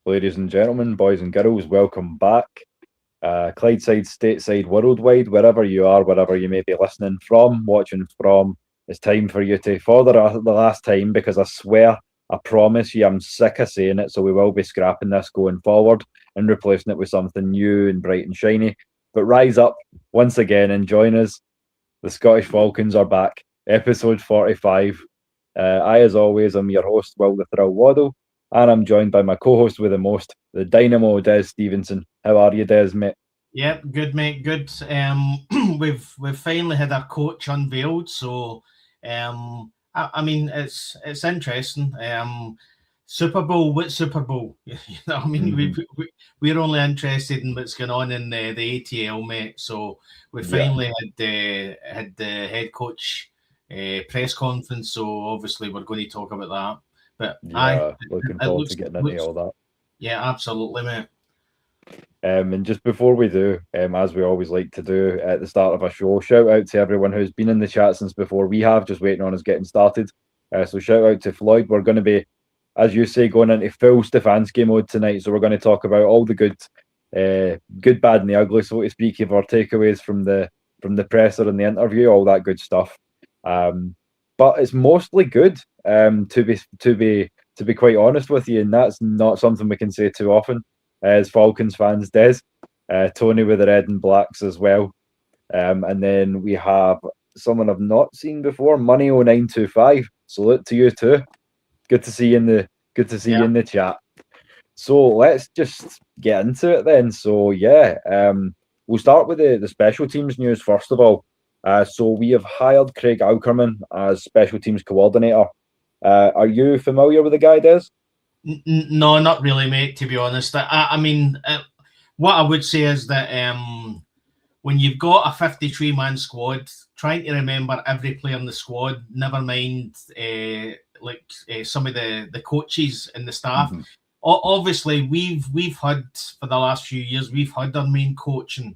Ladies and gentlemen, boys and girls, welcome back. Clydeside, Stateside, worldwide, wherever you are, wherever you may be listening from, watching from, it's time for you to, for the last time, because I swear, I promise you, I'm sick of saying it, so we will be scrapping this going forward and replacing it with something new and bright and shiny. But rise up once again and join us. The Scottish Falcons are back, episode 45. As always, I'm your host, Will the Thrill Waddle, and I'm joined by my co-host with the most, the Dynamo, Des Stevenson. How are you, Des, mate? Yep, good mate, good. We've finally had our coach unveiled, so I mean it's interesting. Superbowl, what Superbowl? You know, I mean we're only interested in what's going on in the ATL, mate. So we finally had the head coach press conference. So obviously we're going to talk about that. But looking forward to getting into all that. Yeah, absolutely, mate. And just before we do, as we always like to do at the start of a show, shout out to everyone who's been in the chat since before we have, just waiting on us getting started. So shout out to Floyd. We're going to be, as you say, going into full Stefanski mode tonight. So we're going to talk about all the good, bad, and the ugly, so to speak, of our takeaways from the presser and the interview, all that good stuff. But it's mostly good, to be quite honest with you, and that's not something we can say too often as Falcons fans. Des, Tony with the red and blacks as well, and then we have someone I've not seen before, Money 0925. Salute to you too. Good to see you in the chat. So let's just get into it then. So we'll start with the special teams news first of all. So we have hired Craig Aukerman as special teams coordinator. Are you familiar with the guy, Des? No, not really, mate, to be honest. I mean, what I would say is that when you've got a 53-man squad, trying to remember every player in the squad, never mind some of the coaches and the staff. Mm-hmm. Obviously, we've had, for the last few years, we've had our main coaching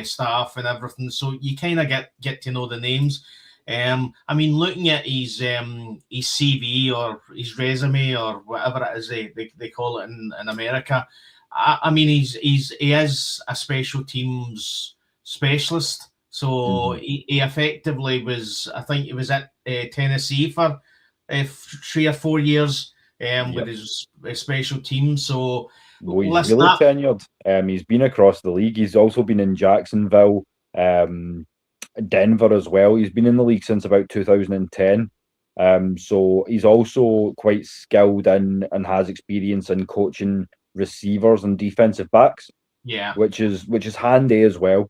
staff and everything, so you kind of get to know the names. I mean, looking at his CV or his resume or whatever it is they call it in America, I mean, he is a special teams specialist. So he effectively was, I think he was at Tennessee for 3 or 4 years with his special team. So he's really tenured. He's been across the league. He's also been in Jacksonville, Denver as well. He's been in the league since about 2010. So he's also quite skilled in and has experience in coaching receivers and defensive backs. Yeah, which is handy as well,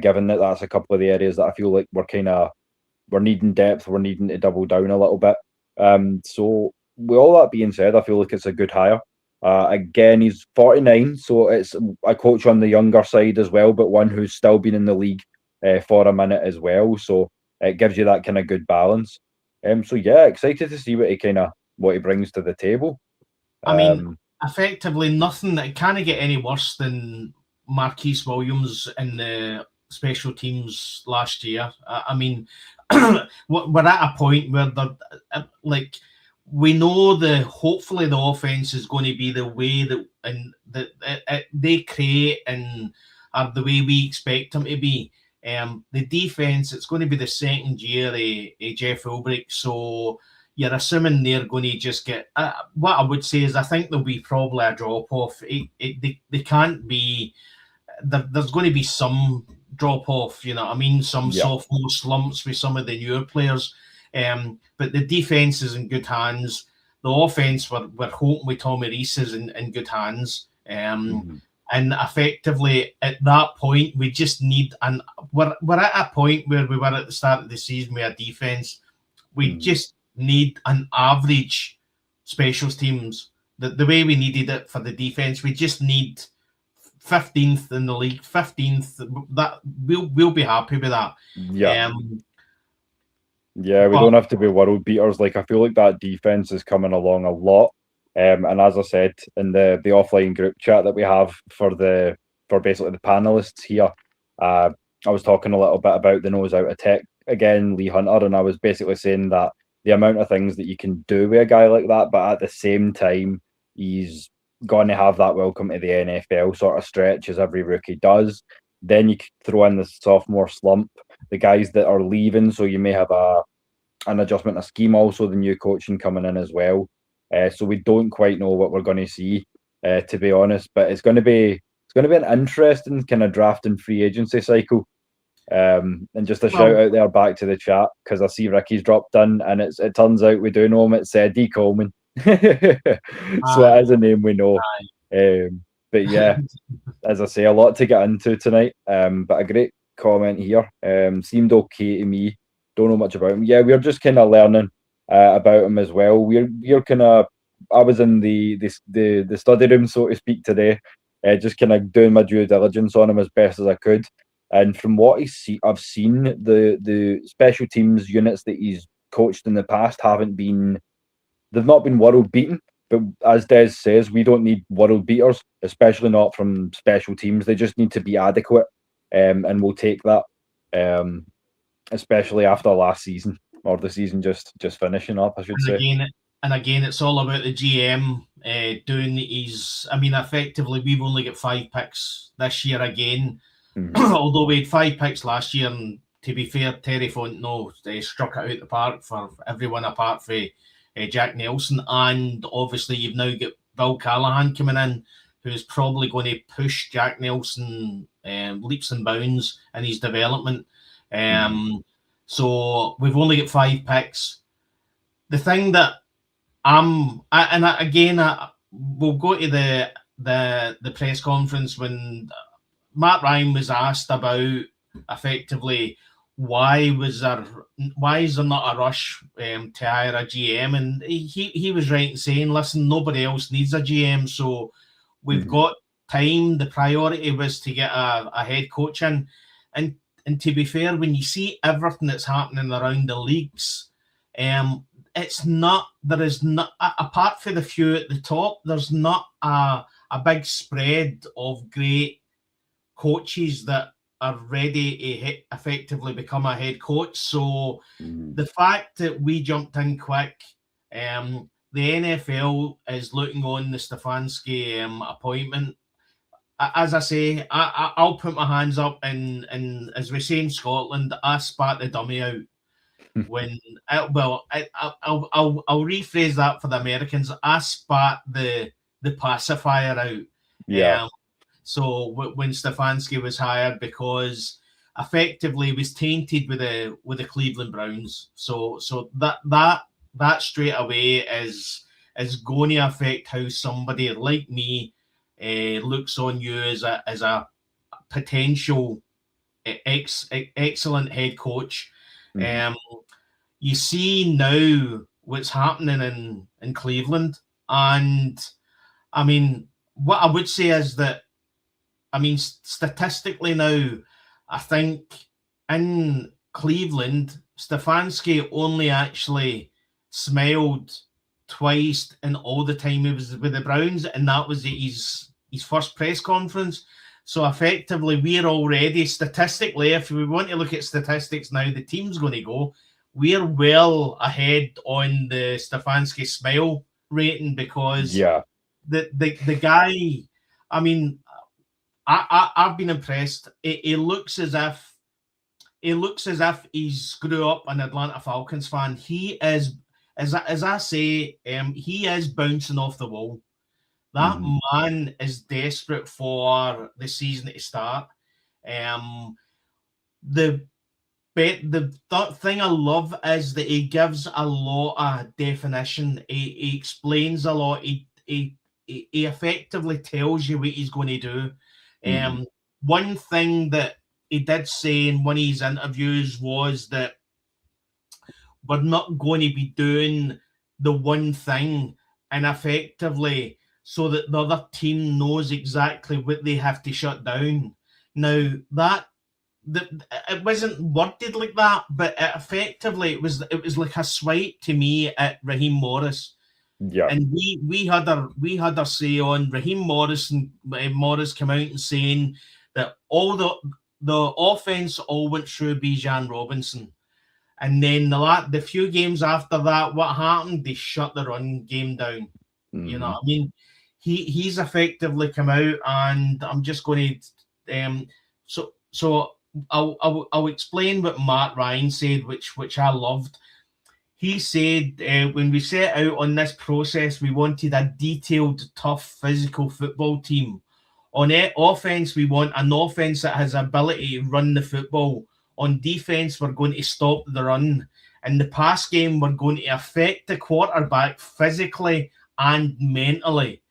given that that's a couple of the areas that I feel like we're needing depth. We're needing to double down a little bit. So with all that being said, I feel like it's a good hire. Again, he's 49, so it's a coach on the younger side as well, but one who's still been in the league for a minute as well, so it gives you that kind of good balance. So excited to see what he brings to the table. I mean, effectively nothing that can't get any worse than Marquise Williams in the special teams last year. I mean, we're at a point where we know hopefully the offense is going to be the way that they create and are the way we expect them to be. The defense, it's going to be the second year of Jeff Ulbrich, so you're assuming they're going to just get. What I would say is, I think there'll be probably a drop off. They can't be. There's going to be some drop off. You know what I mean? Some sophomore slumps with some of the newer players. But the defense is in good hands. The offense, we're hoping with Tommy Rees is in good hands. And effectively, at that point, we just need, and we're at a point where we were at the start of the season with our defense. We just need an average specials teams. The way we needed it for the defense, we just need 15th in the league, 15th. That we'll be happy with that. We don't have to be world beaters. Like, I feel like that defense is coming along a lot. And as I said in the offline group chat that we have for basically the panelists here, I was talking a little bit about the nose out of tech again, Lee Hunter, and I was basically saying that the amount of things that you can do with a guy like that, but at the same time, he's going to have that welcome to the NFL sort of stretch as every rookie does. Then you throw in the sophomore slump, the guys that are leaving, so you may have an adjustment of scheme, also the new coaching coming in as well. So we don't quite know what we're going to see, to be honest. But it's going to be an interesting kind of drafting free agency cycle. And just a shout out there back to the chat, because I see Ricky's dropped in, and it turns out we do know him. It's D Coleman. So that is a name we know. But yeah, as I say, a lot to get into tonight. But a great comment here. Seemed okay to me. Don't know much about him. Yeah, we're just kind of learning about him as well. We're kind of. I was in the study room, so to speak, today, just kind of doing my due diligence on him as best as I could. And from what I've seen, the special teams units that he's coached in the past they've not been world beaten. But as Des says, we don't need world beaters, especially not from special teams. They just need to be adequate, and we'll take that. Especially after last season, or the season just finishing up, I should say. Again, it's all about the GM doing his. I mean, effectively, we've only got 5 picks this year again. Although we had 5 picks last year, and to be fair, Terry Fontenot struck it out the park for everyone apart from Jack Nelson. And obviously, you've now got Bill Callahan coming in, who's probably going to push Jack Nelson leaps and bounds in his development. So we've only got 5 picks. The thing that we'll go to the press conference when Matt Ryan was asked about effectively why is there not a rush to hire a GM, and he was right in saying, listen, nobody else needs a GM, so we've got time. The priority was to get a head coach in, and to be fair, when you see everything that's happening around the leagues, there is not, apart from the few at the top, there's not a big spread of great coaches that are ready to effectively become a head coach. So the fact that we jumped in quick, the NFL is looking on the Stefanski appointment. As I say, I'll put my hands up, and as we say in Scotland, I spat the dummy out. When I'll rephrase that for the Americans. I spat the pacifier out. Yeah. So when Stefanski was hired, because effectively he was tainted with the Cleveland Browns. So that straight away is going to affect how somebody like me looks on you as a potential excellent head coach. You see now what's happening in Cleveland, and I mean, what I would say is that, I mean, statistically now, I think in Cleveland, Stefanski only actually smiled twice in all the time he was with the Browns, and that was his first press conference. So effectively, we're already statistically, if we want to look at statistics now, the team's going to go. We're well ahead on the Stefanski smile rating, because the guy, I mean, I've been impressed. It looks as if he's grew up an Atlanta Falcons fan. He is, as I say, he is bouncing off the wall. That man is desperate for the season to start. The thing I love is that he gives a lot of definition. He explains a lot. He effectively tells you what he's going to do. One thing that he did say in one of his interviews was that we're not going to be doing the one thing, and effectively so that the other team knows exactly what they have to shut down. Now, it wasn't worded like that, but effectively it was like a swipe to me at Raheem Morris. Yeah, and we had our say on Raheem Morris, and Morris came out and saying that all the offense all went through Bijan Robinson, and then the few games after that, what happened? They shut the run game down. You know what I mean? he's effectively come out, and I'm just going to so I'll explain what Matt Ryan said, which I loved. He said when we set out on this process, we wanted a detailed, tough, physical football team. On offense, we want an offense that has ability to run the football. On defense, we're going to stop the run. In the pass game, we're going to affect the quarterback physically and mentally.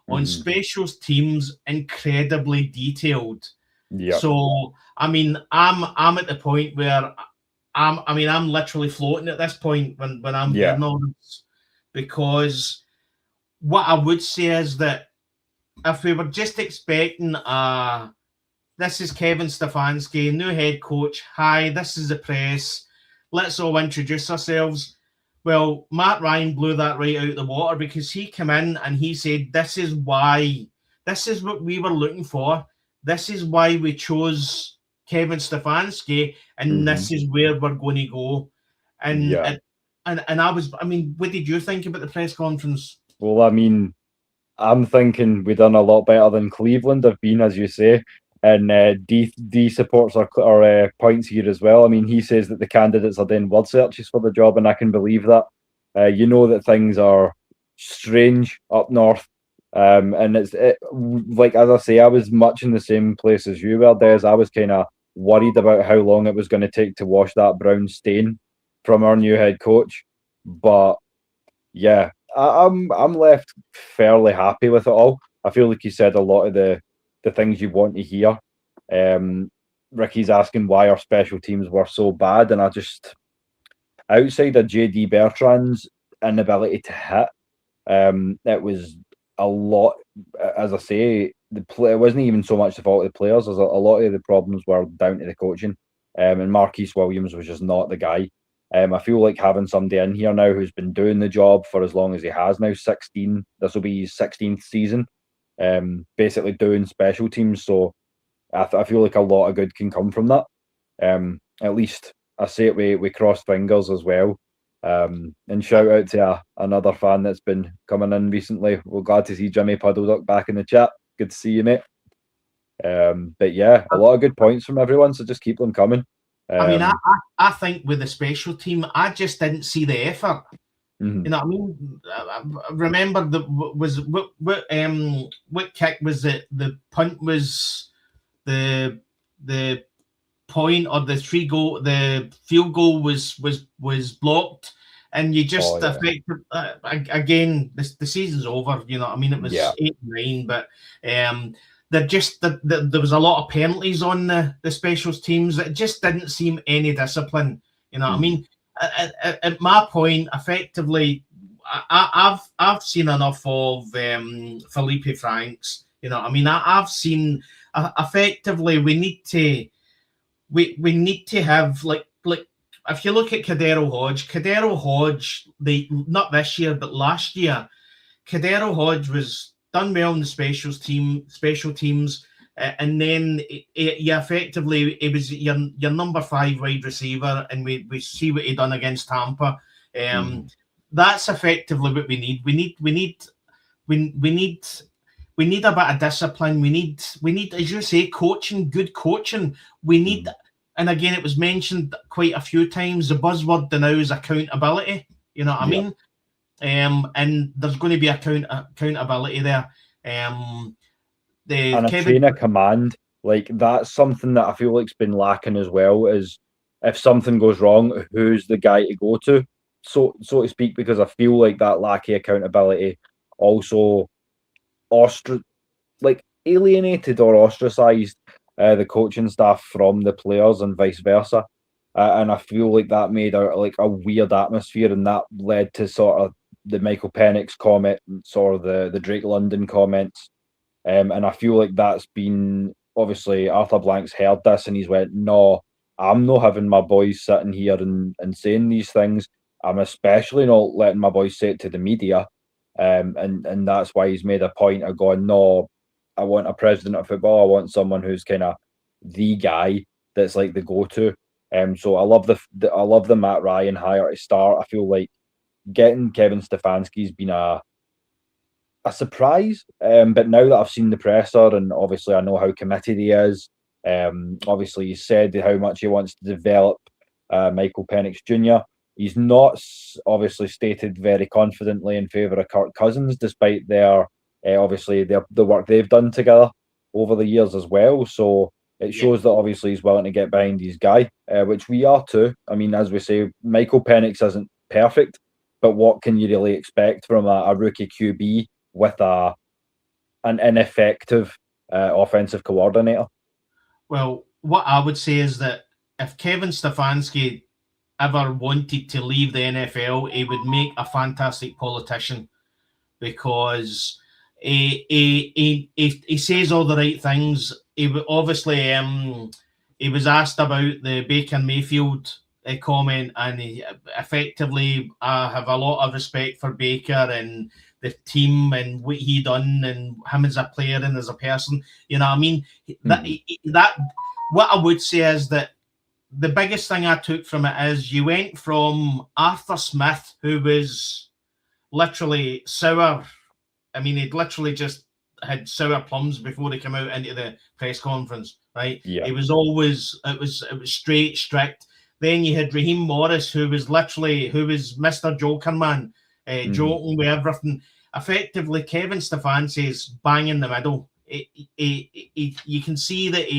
On specials teams, incredibly detailed. Yeah. So, I mean, I'm at the point where I'm literally floating at this point when I'm hearing all this, because what I would say is that if we were just expecting this is Kevin Stefanski, new head coach. Hi, this is the press. Let's all introduce ourselves. Well, Matt Ryan blew that right out of the water, because he came in and he said, this is why. This is what we were looking for. This is why we chose Kevin Stefanski, and this is where we're going to go. And I mean, what did you think about the press conference? Well, I mean, I'm thinking we've done a lot better than Cleveland have been, as you say. And D supports our points here as well. I mean, he says that the candidates are doing word searches for the job, and I can believe that. You know that things are strange up north. And it's like, as I say, I was much in the same place as you were, Des. I was kind of worried about how long it was going to take to wash that brown stain from our new head coach. But yeah, I'm left fairly happy with it all. I feel like he said a lot of the things you want to hear. Ricky's asking why our special teams were so bad, and I just, outside of JD Bertrand's inability to hit, it was a lot. As I say, it wasn't even so much the fault of the players. As a lot of the problems were down to the coaching, and Marquise Williams was just not the guy. I feel like having somebody in here now who's been doing the job for as long as he has now, 16. This will be his 16th season, basically doing special teams. So I feel like a lot of good can come from that. At least I say it with crossed fingers as well. And shout out to another fan that's been coming in recently. We're glad to see Jimmy Puddleduck back in the chat. Good to see you, mate. But yeah, a lot of good points from everyone, so just keep them coming. I mean, I think with the special team, I just didn't see the effort. You know what I mean? I remember what kick was it? The punt was the point, or the field goal was blocked, and you just affected again. The season's over. You know what I mean? It was 8-9, but there was a lot of penalties on the specials teams. It just didn't seem any discipline. You know what I mean? At my point, effectively, I've seen enough of Felipe Franks. You know what I mean? I've seen effectively we need to have like if you look at Cadero Hodge, they not this year but last year, Cadero Hodge was done well in the special teams, and then he effectively, it was your number 5 wide receiver, and we see what he done against Tampa. That's effectively what we need. We need a bit of discipline. We need, as you say, coaching, good coaching. We need, and again, it was mentioned quite a few times, the buzzword now is accountability. You know what I mean? And there's going to be accountability there. And a chain of command, like that's something that I feel like's been lacking as well. Is if something goes wrong, who's the guy to go to, so to speak? Because I feel like that lack of accountability also alienated or ostracized the coaching staff from the players and vice versa. And I feel like that made a weird atmosphere, and that led to sort of the Michael Penix comments or the Drake London comments. And I feel like that's been, obviously, Arthur Blank's heard this and he's went, no, I'm not having my boys sitting here and saying these things. I'm especially not letting my boys say it to the media. And that's why he's made a point of going, no, I want a president of football. I want someone who's kind of the guy that's like the go-to. So I love the Matt Ryan hire to start. I feel like getting Kevin Stefanski's been a a surprise. But now that I've seen the presser, and obviously I know how committed he is, obviously he said how much he wants to develop Michael Penix Jr. He's not obviously stated very confidently in favour of Kirk Cousins, despite their obviously the work they've done together over the years as well. So it shows that obviously he's willing to get behind his guy, which we are too. I mean, as we say, Michael Penix isn't perfect, but what can you really expect from a rookie QB with an ineffective offensive coordinator? Well, what I would say is that if Kevin Stefanski ever wanted to leave the NFL, he would make a fantastic politician, because he says all the right things. He obviously he was asked about the Baker Mayfield comment, and effectively I have a lot of respect for Baker and the team and what he done and him as a player and as a person. You know what I mean? That what I would say is that the biggest thing I took from it is you went from Arthur Smith, who was literally sour. I mean, he'd literally just had sour plums before he came out into the press conference, right? Yeah. It was straight, strict. Then you had Raheem Morris, who was Mr. Joker Man, joking with everything. Effectively, Kevin Stefanski's bang in the middle. You can see that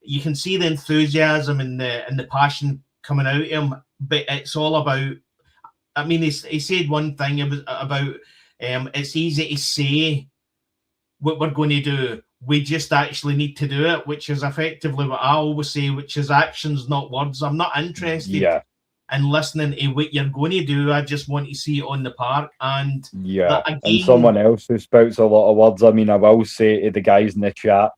you can see the enthusiasm and the passion coming out of him, but it's all about. I mean, he said one thing about it's easy to say what we're going to do. We just actually need to do it, which is effectively what I always say, which is actions, not words. I'm not interested in listening to what you're going to do. I just want to see it on the park. And and someone else who spouts a lot of words. I mean, I will say to the guys in the chat,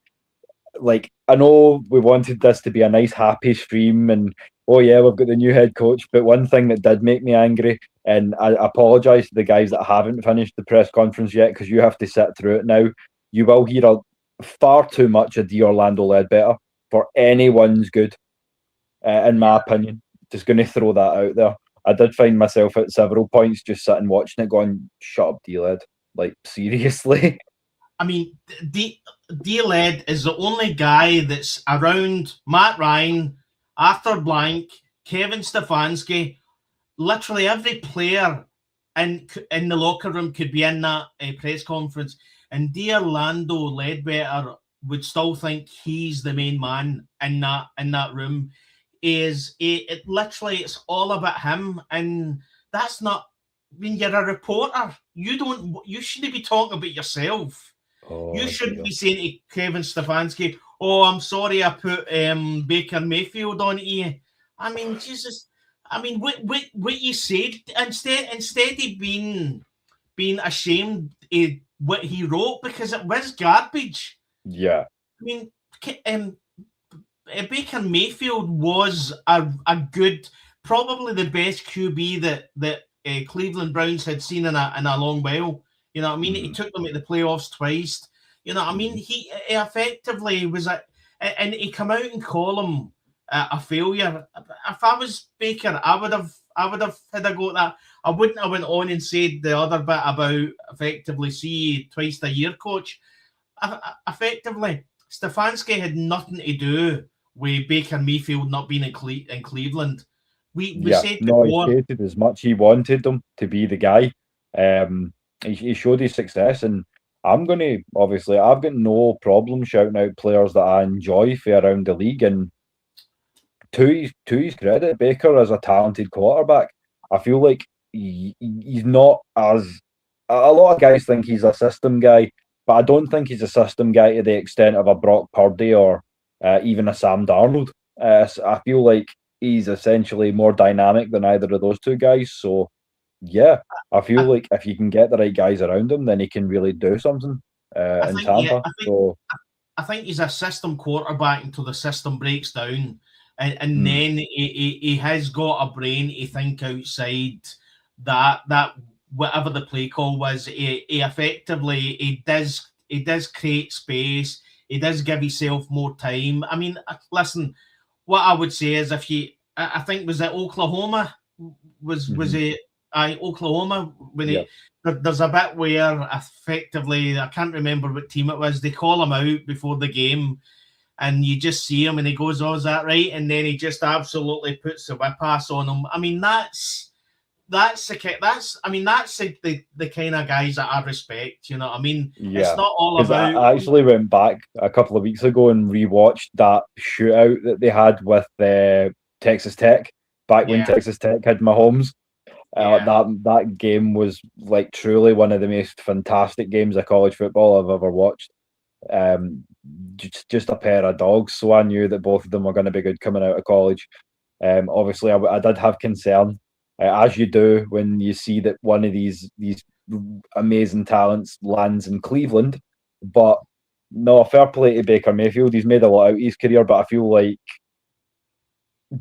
like, I know we wanted this to be a nice, happy stream, and oh yeah, we've got the new head coach. But one thing that did make me angry, and I apologise to the guys that haven't finished the press conference yet, because you have to sit through it now. You will hear far too much of Orlando Ledbetter for anyone's good, in my opinion. Just going to throw that out there. I did find myself at several points just sitting watching it going, shut up, D-Led. Like, seriously? I mean, D-Led is the only guy that's around Matt Ryan, Arthur Blank, Kevin Stefanski. Literally every player in the locker room could be in that press conference. And Orlando Ledbetter would still think he's the main man in that room. It's all about him, and that's not. When you're a reporter, you shouldn't be talking about yourself. You shouldn't be saying to Kevin Stefanski, "Oh, I'm sorry, I put Baker Mayfield on you." I mean, Jesus. I mean, what you said instead of being ashamed of what he wrote, because it was garbage. Yeah. I mean, Baker Mayfield was a good, probably the best QB that Cleveland Browns had seen in a long while. You know what I mean? He took them at the playoffs twice. You know what I mean? He effectively was and he come out and call him a failure. If I was Baker, I would have had a go at that. I wouldn't have went on and said the other bit about effectively see twice a year coach. Effectively, Stefanski had nothing to do with Baker Mayfield not being in Cleveland. We said before, he stated as much. He wanted them to be the guy. He showed his success, and I've got no problem shouting out players that I enjoy for around the league. And to his credit, Baker is a talented quarterback. I feel like he's not as a lot of guys think he's a system guy, but I don't think he's a system guy to the extent of a Brock Purdy or even a Sam Darnold. I feel like he's essentially more dynamic than either of those two guys. So, yeah, I feel like if you can get the right guys around him, then he can really do something in Tampa. I think he's a system quarterback until the system breaks down. And then he has got a brain to think outside that whatever the play call was. He effectively does create space. He does give himself more time. I mean, listen, what I would say is I think was it Oklahoma was it Oklahoma, when there's a bit where effectively, I can't remember what team it was, they call him out before the game, and you just see him and he goes, "Oh, is that right?" And then he just absolutely puts the whip ass on him. I mean, that's the kind of guys that I respect. You know what I mean? It's not all about. I actually went back a couple of weeks ago and rewatched that shootout that they had with Texas Tech back when Texas Tech had Mahomes. That game was like truly one of the most fantastic games of college football I've ever watched. Just a pair of dogs, so I knew that both of them were going to be good coming out of college. Obviously, I did have concern, as you do when you see that one of these amazing talents lands in Cleveland. But no, fair play to Baker Mayfield. He's made a lot out of his career, but I feel like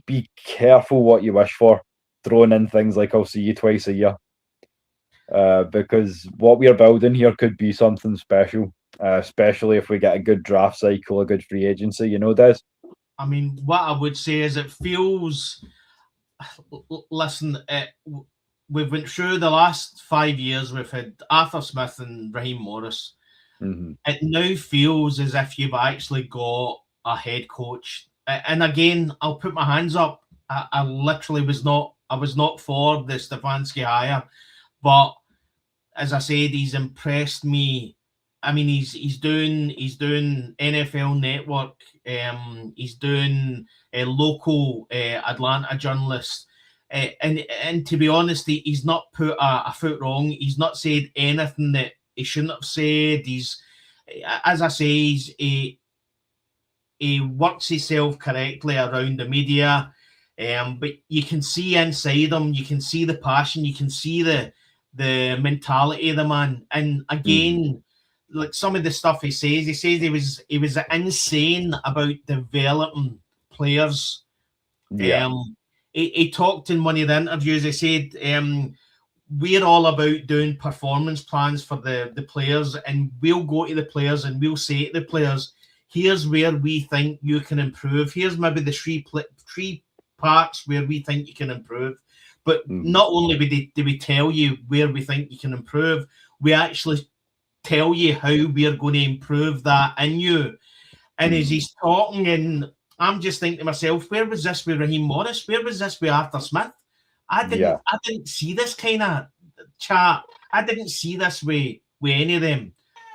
be careful what you wish for, throwing in things like "I'll see you twice a year," because what we're building here could be something special, especially if we get a good draft cycle, a good free agency. You know, Des? I mean, what I would say is it feels. Listen, we've went through the last 5 years. We've had Arthur Smith and Raheem Morris. Mm-hmm. It now feels as if you've actually got a head coach. And again, I'll put my hands up. I literally was not for the Stefanski hire, but as I said, he's impressed me. I mean, he's doing NFL Network. He's doing a local Atlanta journalist, and to be honest, he's not put a foot wrong. He's not said anything that he shouldn't have said. He's, as I say, he works himself correctly around the media, but you can see inside him. You can see the passion. You can see the mentality of the man. And again, like some of the stuff he says he was insane about developing players. He talked in one of the interviews. He said, we're all about doing performance plans for the players, and we'll go to the players and we'll say to the players, here's where we think you can improve. Here's maybe the three parts where we think you can improve. But not only do we tell you where we think you can improve, we actually tell you how we're going to improve that in you. And as he's talking, and I'm just thinking to myself, where was this with Raheem Morris? Where was this with Arthur Smith? I didn't see this kind of chat. I didn't see this with any of them.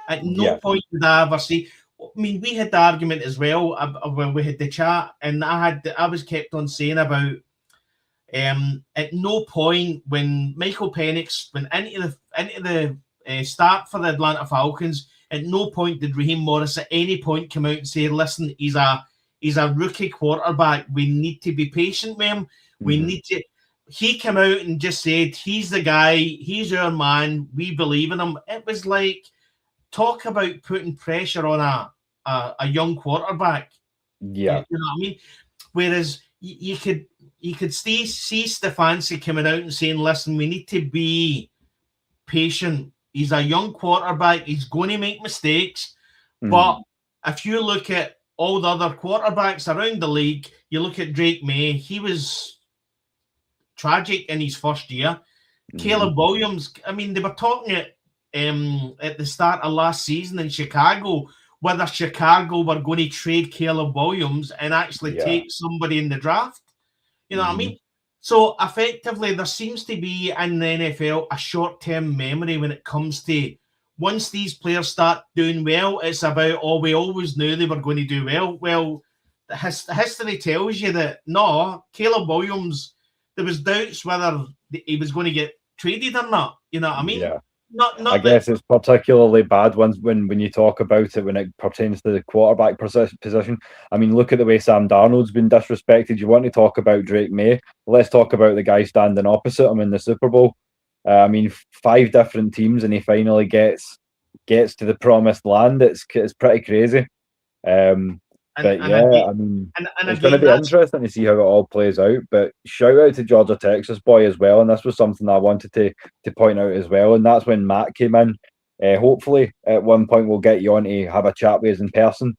At no point did I ever see. I mean, we had the argument as well when we had the chat, and I was kept on saying about at no point when Michael Penix went into the start for the Atlanta Falcons, at no point did Raheem Morris at any point come out and say, listen, he's a rookie quarterback. We need to be patient with him. We need to. He came out and just said, he's the guy. He's our man. We believe in him. It was like, talk about putting pressure on a young quarterback. Yeah. You know what I mean? Whereas you could see Stefanski coming out and saying, listen, we need to be patient. He's a young quarterback. He's going to make mistakes. But if you look at all the other quarterbacks around the league, you look at Drake May, he was tragic in his first year. Caleb Williams, I mean, they were talking at the start of last season in Chicago, whether Chicago were going to trade Caleb Williams and actually take somebody in the draft. You know what I mean? So effectively, there seems to be in the NFL a short-term memory when it comes to once these players start doing well, it's about, oh, we always knew they were going to do well. Well, the history tells you that, no, Caleb Williams, there was doubts whether he was going to get traded or not. You know what I mean? Yeah. Not I guess it's particularly bad when you talk about it when it pertains to the quarterback position. I mean, look at the way Sam Darnold's been disrespected. You want to talk about Drake May? Let's talk about the guy standing opposite him in the Super Bowl. I mean, 5 different teams, and he finally gets to the promised land. It's pretty crazy. I mean, it's going to be interesting to see how it all plays out. But shout out to Georgia Texas boy as well, and this was something I wanted to point out as well. And that's when Matt came in. Hopefully, at one point we'll get you on to have a chat with us in person,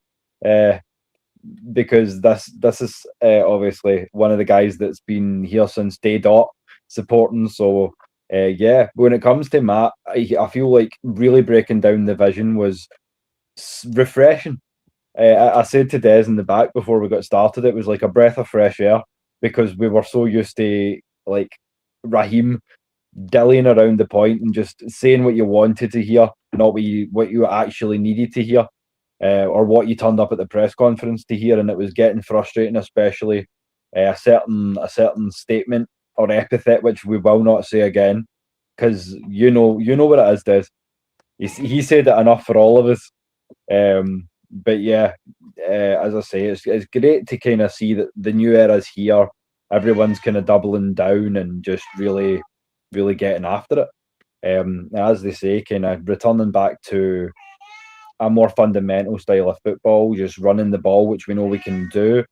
because this is obviously one of the guys that's been here since day dot supporting. So Yeah, when it comes to Matt, I feel like really breaking down the vision was refreshing. I said to Des in the back before we got started, it was like a breath of fresh air because we were so used to like Raheem dillying around the point and just saying what you wanted to hear, not what you actually needed to hear, or what you turned up at the press conference to hear, and it was getting frustrating, especially a certain statement or epithet which we will not say again, because you know what it is, Des. He said it enough for all of us. But yeah, as I say, it's great to kind of see that the new era's here. Everyone's kind of doubling down and just really, really getting after it. As they say, kind of returning back to a more fundamental style of football, just running the ball, which we know we can do.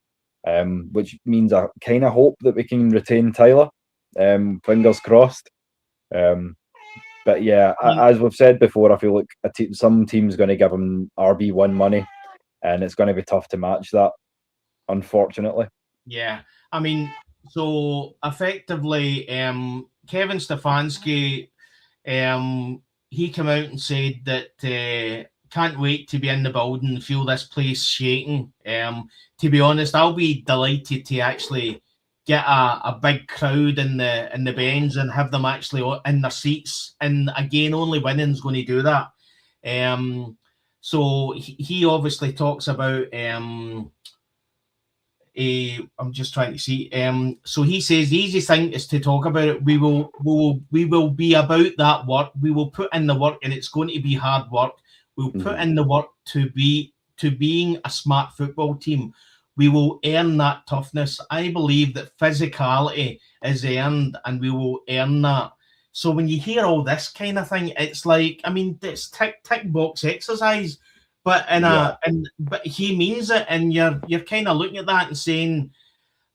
Which means I kind of hope that we can retain Tyler. Fingers crossed. But yeah, as we've said before, I feel like some team's going to give him RB1 money, and it's going to be tough to match that, unfortunately. Yeah, I mean, so effectively, Kevin Stefanski, he came out and said that can't wait to be in the building and feel this place shaking. To be honest, I'll be delighted to actually get a big crowd in the Benz and have them actually in their seats. And again, only winning's going to do that. So he obviously talks about. I'm just trying to see. So he says the easy thing is to talk about it. We will be about that work. We will put in the work, and it's going to be hard work. We'll put in the work to being a smart football team. We will earn that toughness. I believe that physicality is earned, and we will earn that. So when you hear all this kind of thing, it's like, I mean, it's tick box exercise. But but he means it, and you're kind of looking at that and saying,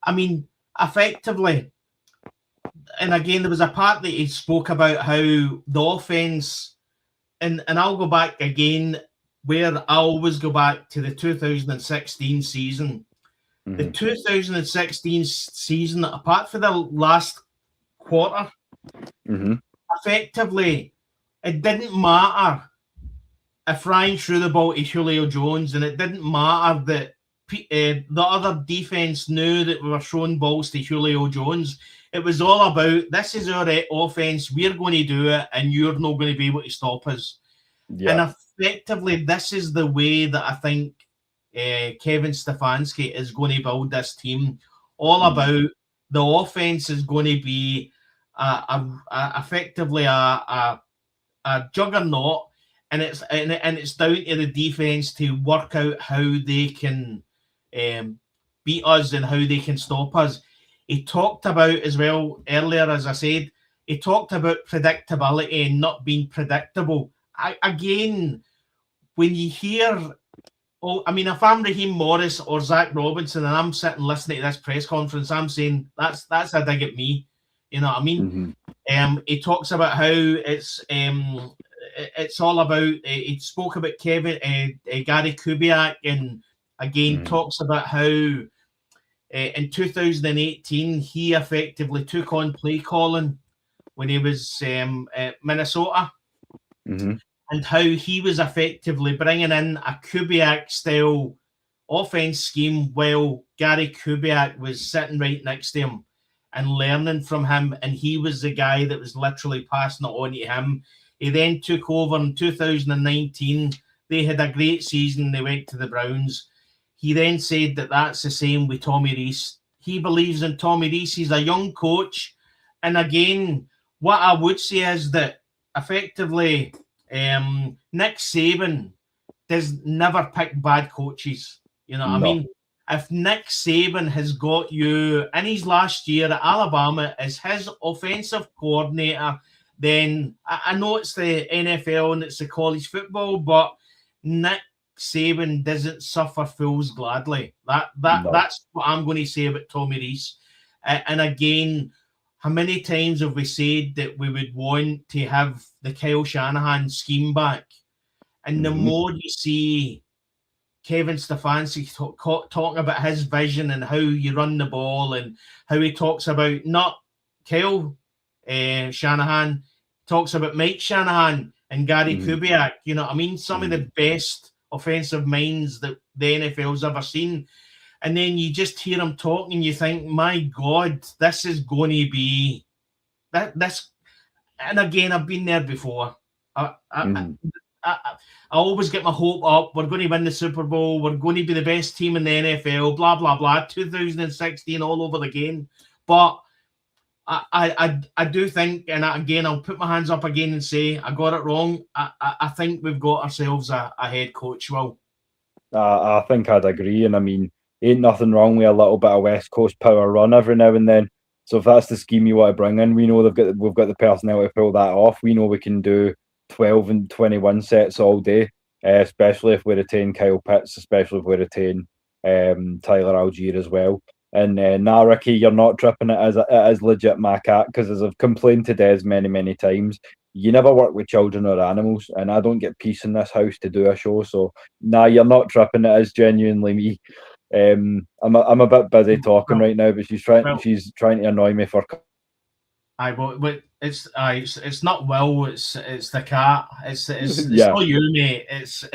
I mean, effectively, and again, there was a part that he spoke about how the offense, and I'll go back again, where I always go back to the 2016 season. Mm-hmm. The 2016 season, apart from the last quarter, effectively, it didn't matter if Ryan threw the ball to Julio Jones, and it didn't matter that the other defense knew that we were throwing balls to Julio Jones. It was all about, this is our offense, we're going to do it, and you're not going to be able to stop us. Yeah. And effectively, this is the way that I think Kevin Stefanski is going to build this team. All about the offense is going to be effectively a juggernaut. And it's down to the defense to work out how they can beat us and how they can stop us. He talked about as well earlier, as I said, he talked about predictability and not being predictable. Again, when you hear, if I'm Raheem Morris or Zach Robinson and I'm sitting listening to this press conference, I'm saying that's a dig at me. You know what I mean? He talks about how it's all about. He spoke about Gary Kubiak, and again talks about how in 2018 he effectively took on play calling when he was at Minnesota, and how he was effectively bringing in a Kubiak style offense scheme while Gary Kubiak was sitting right next to him and learning from him, and he was the guy that was literally passing it on to him. He then took over in 2019. They had a great season. They went to the Browns. He then said that that's the same with Tommy Rees. He believes in Tommy Rees. He's a young coach. And again, what I would say is that effectively Nick Saban does never pick bad coaches. You know what I mean? If Nick Saban has got you in his last year at Alabama as his offensive coordinator, then I know it's the NFL and it's the college football, but Nick Saban doesn't suffer fools gladly. That's what I'm going to say about Tommy Rees. And again, how many times have we said that we would want to have the Kyle Shanahan scheme back? And the more you see Kevin Stefanski talking about his vision and how you run the ball and how he talks about not Kyle, Shanahan, talks about Mike Shanahan and Gary Kubiak. You know what I mean? Some of the best offensive minds that the NFL's ever seen. And then you just hear him talking and you think, my God, this is going to be this. And again, I've been there before. I always get my hope up. We're going to win the Super Bowl. We're going to be the best team in the NFL. Blah blah blah. 2016 all over again. But I do think, and again, I'll put my hands up again and say I got it wrong. I think we've got ourselves a head coach. Well, I think I'd agree, and I mean, ain't nothing wrong with a little bit of West Coast power run every now and then. So if that's the scheme you want to bring in, we know we've got the personnel to pull that off. We know we can do 12 and 21 sets all day, especially if we retain Kyle Pitts, especially if we retain Tyler Algier as well. And nah, Ricky, you're not tripping it as legit my cat, because as I've complained to Des many times, you never work with children or animals, and I don't get peace in this house to do a show. So nah, you're not tripping it as genuinely me. I'm a bit busy talking right now, but she's trying to annoy me for. But it's not Will, it's the cat. It's not you, mate. It's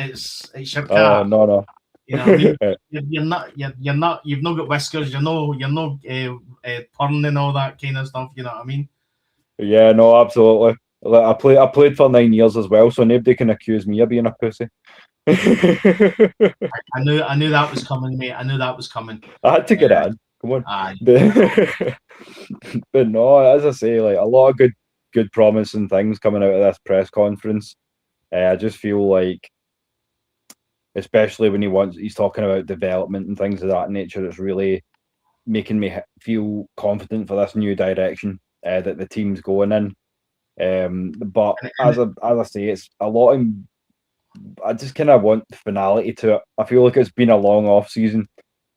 your cat. Oh no. You know what I mean? you're not. You've not got whiskers. You're not purring and all that kind of stuff. You know what I mean? Yeah, no, absolutely. I played for 9 years as well, so nobody can accuse me of being a pussy. I knew that was coming, mate. I knew that was coming. I had to get it in. Come on. But no, as I say, like a lot of good promising things coming out of this press conference. I just feel like, especially when he's talking about development and things of that nature, it's really making me feel confident for this new direction that the team's going in. But as I say, it's a lot of. I just kind of want finality to it. I feel like it's been a long off season,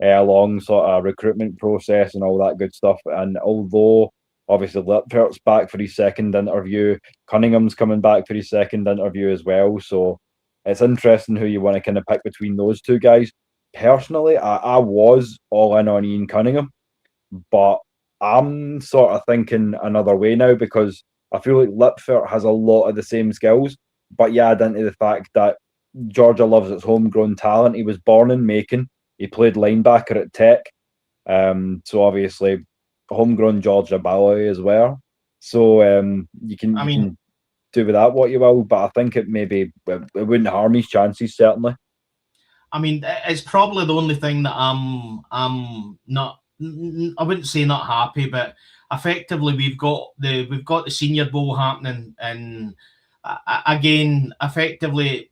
a long sort of recruitment process and all that good stuff. And although obviously Lippert's back for his second interview, Cunningham's coming back for his second interview as well. So it's interesting who you want to kind of pick between those two guys. Personally, I was all in on Ian Cunningham, but I'm sort of thinking another way now, because I feel like Lipfert has a lot of the same skills. But you add into the fact that Georgia loves its homegrown talent. He was born in Macon. He played linebacker at Tech. So obviously, homegrown Georgia Bowie as well. So you can do with that what you will. But I think it wouldn't harm his chances, certainly. I mean, it's probably the only thing that I'm not. I wouldn't say not happy, but effectively we've got the Senior Bowl happening, and again, effectively,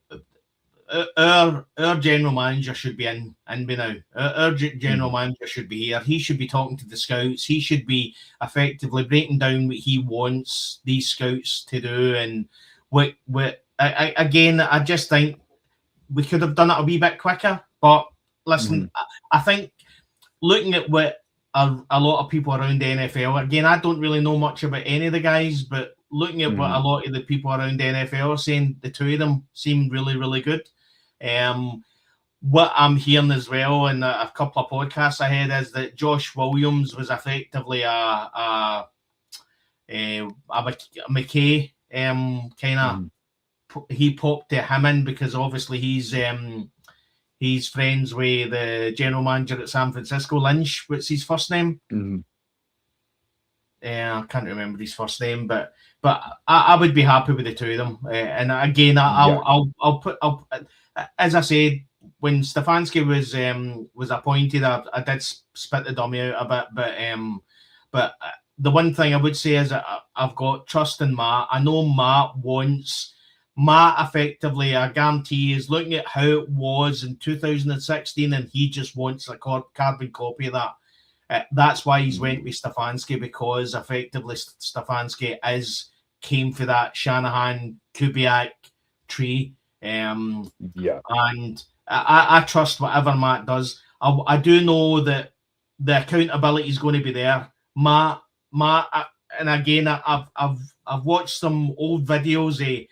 our general manager should be in by now. Our general manager should be here. He should be talking to the scouts. He should be effectively breaking down what he wants these scouts to do. And I just think we could have done it a wee bit quicker. But listen, I think looking at what a lot of people around the NFL, again, I don't really know much about any of the guys, but looking at what a lot of the people around the NFL are saying, the two of them seem really, really good. What I'm hearing as well in a couple of podcasts I had is that Josh Williams was effectively a McKay kind of. He popped to him in because obviously he's friends with the general manager at San Francisco, Lynch. What's his first name? I can't remember his first name, but I would be happy with the two of them. And again, I'll put as I said, when Stefanski was appointed, I did spit the dummy out a bit, but the one thing I would say is that I've got trust in Matt. I know Matt effectively, I guarantee, is looking at how it was in 2016, and he just wants a carbon copy of that. That's why he's went with Stefanski, because effectively Stefanski came for that Shanahan Kubiak tree. And I trust whatever Matt does. I do know that the accountability is going to be there. Matt, and again, I've watched some old videos of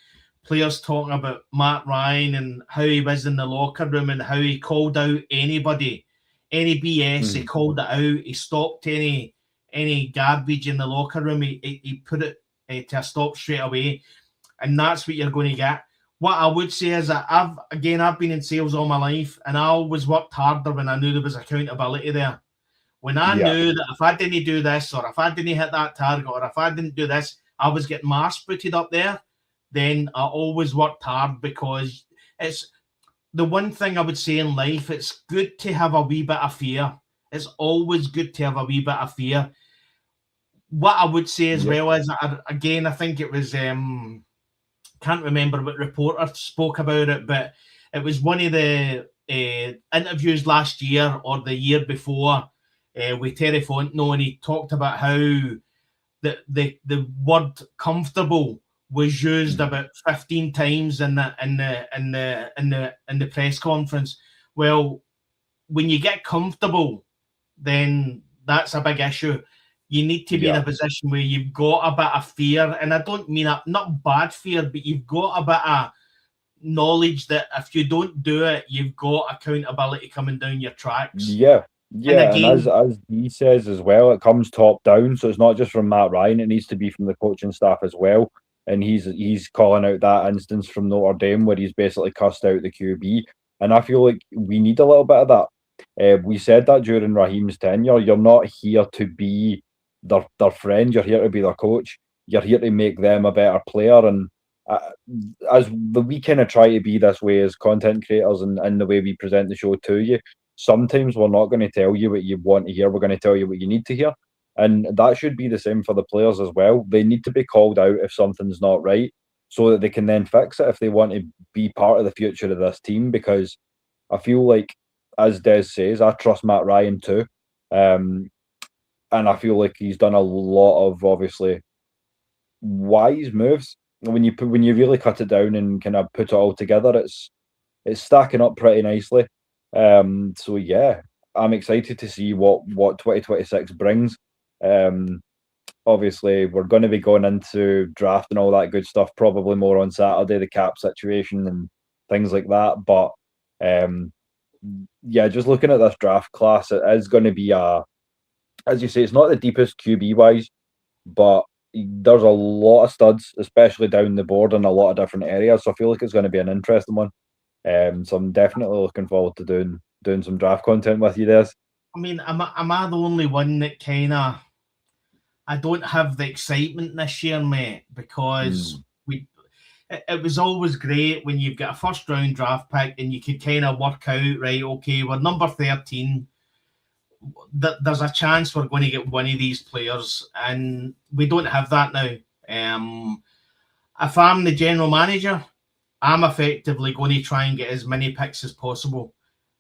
players talking about Matt Ryan and how he was in the locker room and how he called out anybody, any BS. He called it out. He stopped any garbage in the locker room. He put it to a stop straight away, and that's what you're going to get. What I would say is that I've been in sales all my life, and I always worked harder when I knew there was accountability there. When I knew that if I didn't do this, or if I didn't hit that target, or if I didn't do this, I was getting marsh-booted up there, then I always worked hard, because it's the one thing I would say in life, it's good to have a wee bit of fear. It's always good to have a wee bit of fear. What I would say as well is, I think it was, can't remember what reporter spoke about it, but it was one of the interviews last year or the year before with Terry Fontenot, and he talked about how the word comfortable was used about 15 times in the press conference. Well, when you get comfortable, then that's a big issue. You need to be in a position where you've got a bit of fear, and I don't mean not bad fear, but you've got a bit of knowledge that if you don't do it, you've got accountability coming down your tracks. Yeah, and as he says as well, it comes top down, so it's not just from Matt Ryan; it needs to be from the coaching staff as well. And he's calling out that instance from Notre Dame where he's basically cussed out the QB, and I feel like we need a little bit of that. We said that during Raheem's tenure. You're not here to be their friend. You're here to be their coach. You're here to make them a better player. And as we kind of try to be this way as content creators, and the way we present the show to you, sometimes we're not going to tell you what you want to hear. We're going to tell you what you need to hear. And that should be the same for the players as well. They need to be called out if something's not right, so that they can then fix it if they want to be part of the future of this team. Because I feel like, as Des says, I trust Matt Ryan too. And I feel like he's done a lot of obviously wise moves. When you really cut it down and kind of put it all together, it's stacking up pretty nicely. So yeah, I'm excited to see what 2026 brings. Obviously, we're going to be going into draft and all that good stuff probably more on Saturday, the cap situation and things like that. But yeah, just looking at this draft class, it is going to be as you say, it's not the deepest QB wise, but there's a lot of studs, especially down the board in a lot of different areas. So I feel like it's going to be an interesting one. So I'm definitely looking forward to doing some draft content with you, Des. I mean, am I the only one that kind of, I don't have the excitement this year, mate, because it was always great when you've got a first round draft pick and you could kind of work out, right, okay, we're number 13. There's a chance we're going to get one of these players, and we don't have that now. If I'm the general manager, I'm effectively going to try and get as many picks as possible.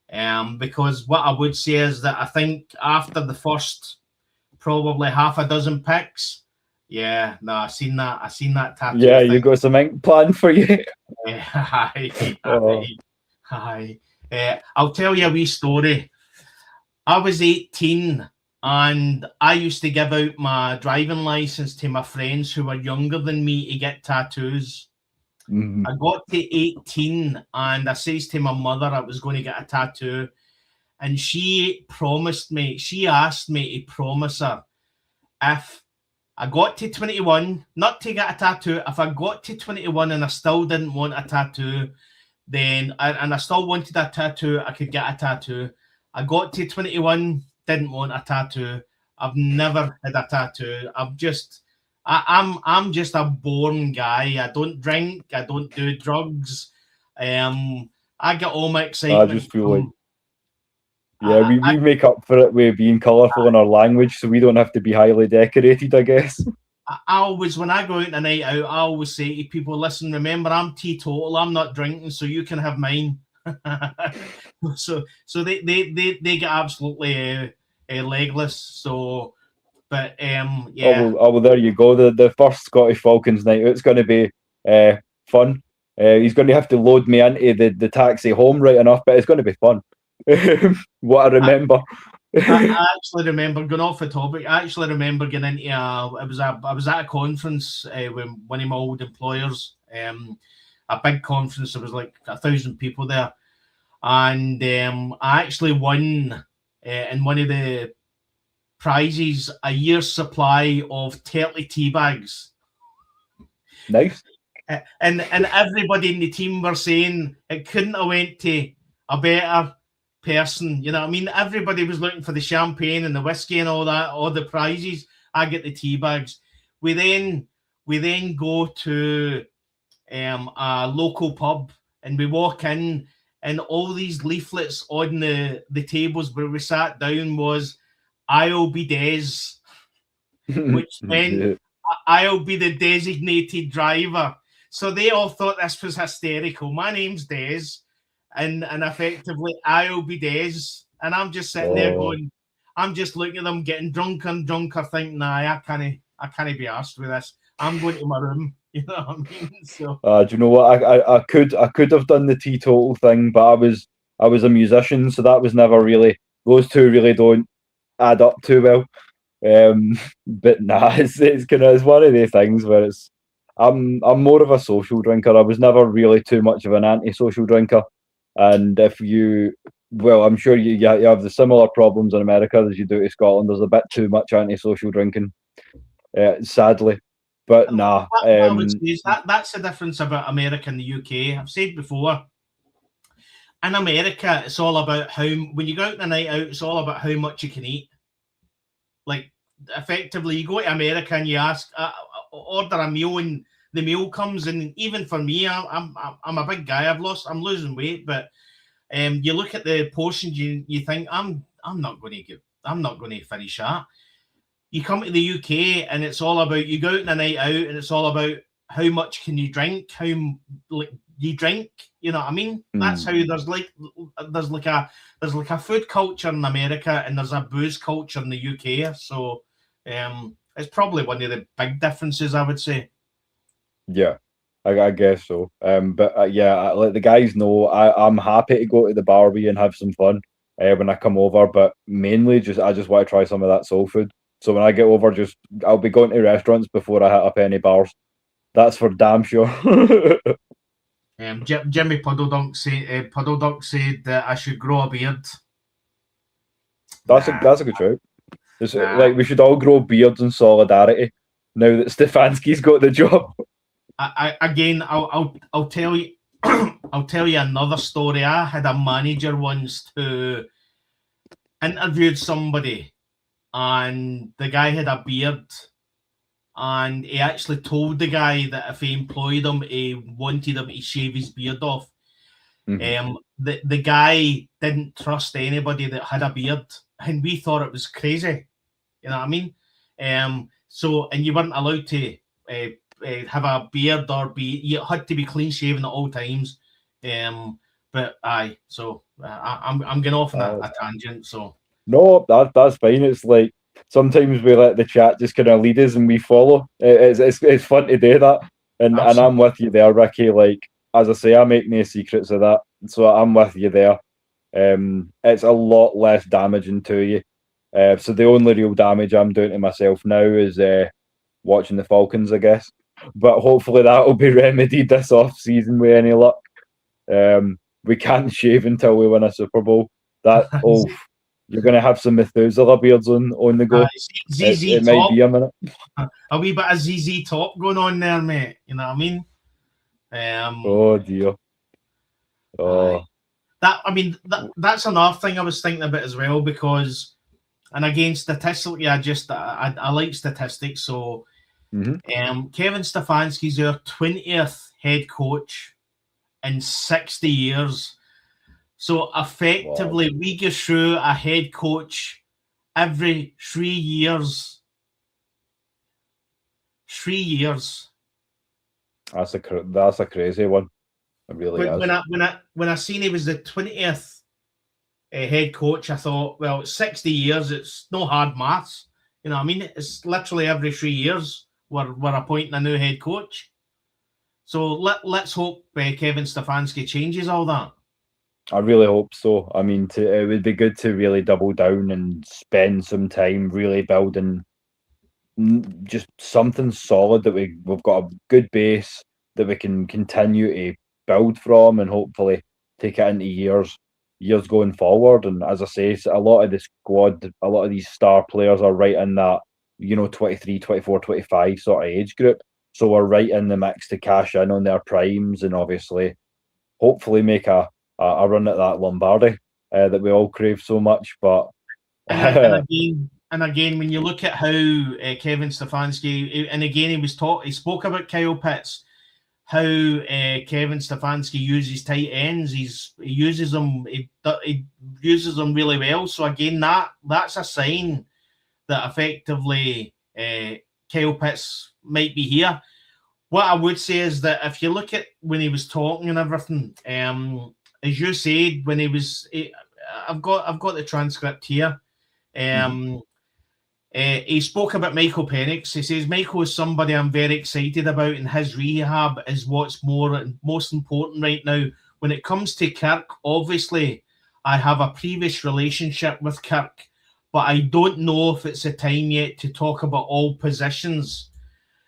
Because what I would say is that I think after the first probably half a dozen picks, I seen that tattoo. Yeah, you got some ink planned for you. Hi. I'll tell you a wee story. I was 18 and I used to give out my driving license to my friends who were younger than me to get tattoos. I got to 18 and I says to my mother I was going to get a tattoo, and she asked me to promise her if I got to 21 not to get a tattoo. If I got to 21 and I still didn't want a tattoo, then I still wanted a tattoo, I could get a tattoo. I got to 21, didn't want a tattoo. I've never had a tattoo. I'm just a boring guy. I don't drink. I don't do drugs. I get all my excitement. I just feel we make up for it with being colourful in our language, so we don't have to be highly decorated, I guess. I always, when I go out on a night out, I always say to people, listen, remember, I'm teetotal. I'm not drinking, so you can have mine. so they get absolutely legless. So, but well, there you go. The first Scottish Falcons night out's going to be fun. He's going to have to load me into the taxi home right enough, but it's going to be fun. What I remember. I actually remember going off the topic. I actually remember getting into I was at a conference with one of my old employers. A big conference. There was like 1,000 people there, and I actually won in one of the prizes a year's supply of 30 tea bags. Nice. And everybody in the team were saying it couldn't have went to a better person. You know what I mean? Everybody was looking for the champagne and the whiskey and all that, all the prizes. I get the tea bags. We then go to a local pub, and we walk in, and all these leaflets on the tables where we sat down was "I'll be Des," which meant I'll be the designated driver. So they all thought this was hysterical. My name's Des, and effectively I'll be Des, and I'm just sitting there going, I'm just looking at them getting drunker and drunker, thinking, nah, I can't be arsed with this. I'm going to my room. You know what I mean? So do you know what? I could have done the teetotal thing, but I was a musician, so that was never really. Those two really don't add up too well. But nah, it's one of the things where I'm more of a social drinker. I was never really too much of an anti-social drinker, and I'm sure you have the similar problems in America as you do to Scotland. There's a bit too much anti-social drinking, sadly. But nah, I would say is that's the difference about America and the UK. I've said before, in America, it's all about when you go out on a night out, it's all about how much you can eat. Like, effectively, you go to America and you ask, order a meal, and the meal comes. And even for me, I'm a big guy. I'm losing weight, but you look at the portions, you think I'm not going to finish that. You come to the UK and it's all about, you go out on a night out and it's all about how much can you drink, how you drink. You know what I mean? That's how there's like a food culture in America and there's a booze culture in the UK. So it's probably one of the big differences, I would say. Yeah, I guess so. But yeah, let the guys know I'm happy to go to the Barbie and have some fun when I come over. But mainly, I just want to try some of that soul food. So when I get over, I'll be going to restaurants before I hit up any bars. That's for damn sure. Jimmy Puddledunk said that I should grow a beard. That's a good shout. Like we should all grow beards in solidarity now that Stefanski's got the job. I'll tell you I'll tell you another story. I had a manager once who interviewed somebody, and the guy had a beard, and he actually told the guy that if he employed him, he wanted him to shave his beard off. Mm-hmm. The guy didn't trust anybody that had a beard, and we thought it was crazy. You know what I mean? And you weren't allowed to have a beard you had to be clean shaven at all times. But so I'm getting off on a tangent. So. No, that's fine. It's like sometimes we let the chat just kind of lead us and we follow. It's fun to do that, and I'm with you there, Ricky. Like as I say, I make no secrets of that, so I'm with you there. It's a lot less damaging to you. So the only real damage I'm doing to myself now is watching the Falcons, I guess. But hopefully that will be remedied this off season with any luck. We can't shave until we win a Super Bowl. You're going to have some Methuselah beards on the go. It might be a minute. A wee bit of ZZ Top going on there, mate. You know what I mean? Oh, dear. Oh. That's another thing I was thinking about as well, because, and again, statistically, I like statistics. So Kevin Stefanski's our 20th head coach in 60 years. So effectively, we go through a head coach every 3 years. 3 years. That's a crazy one. It really is. When I seen he was the 20th head coach, I thought, well, 60 years. It's no hard maths. You know what I mean? It's literally every 3 years we're appointing a new head coach. So let's hope Kevin Stefanski changes all that. I really hope so. I mean, it would be good to really double down and spend some time really building just something solid that we've got a good base that we can continue to build from and hopefully take it into years going forward. And as I say, a lot of the squad, a lot of these star players are right in that, 23, 24, 25 sort of age group. So we're right in the mix to cash in on their primes and obviously, hopefully make a run at that Lombardi that we all crave so much. But and again, when you look at how Kevin Stefanski, and again he spoke about Kyle Pitts, how Kevin Stefanski uses tight ends. He uses them really well. So again, that's a sign that effectively Kyle Pitts might be here. What I would say is that if you look at when he was talking and everything, as you said, when he was, I've got the transcript here. He spoke about Michael Penix. He says, Michael is somebody I'm very excited about, and his rehab is what's most important right now. When it comes to Kirk, obviously, I have a previous relationship with Kirk, but I don't know if it's the time yet to talk about all positions.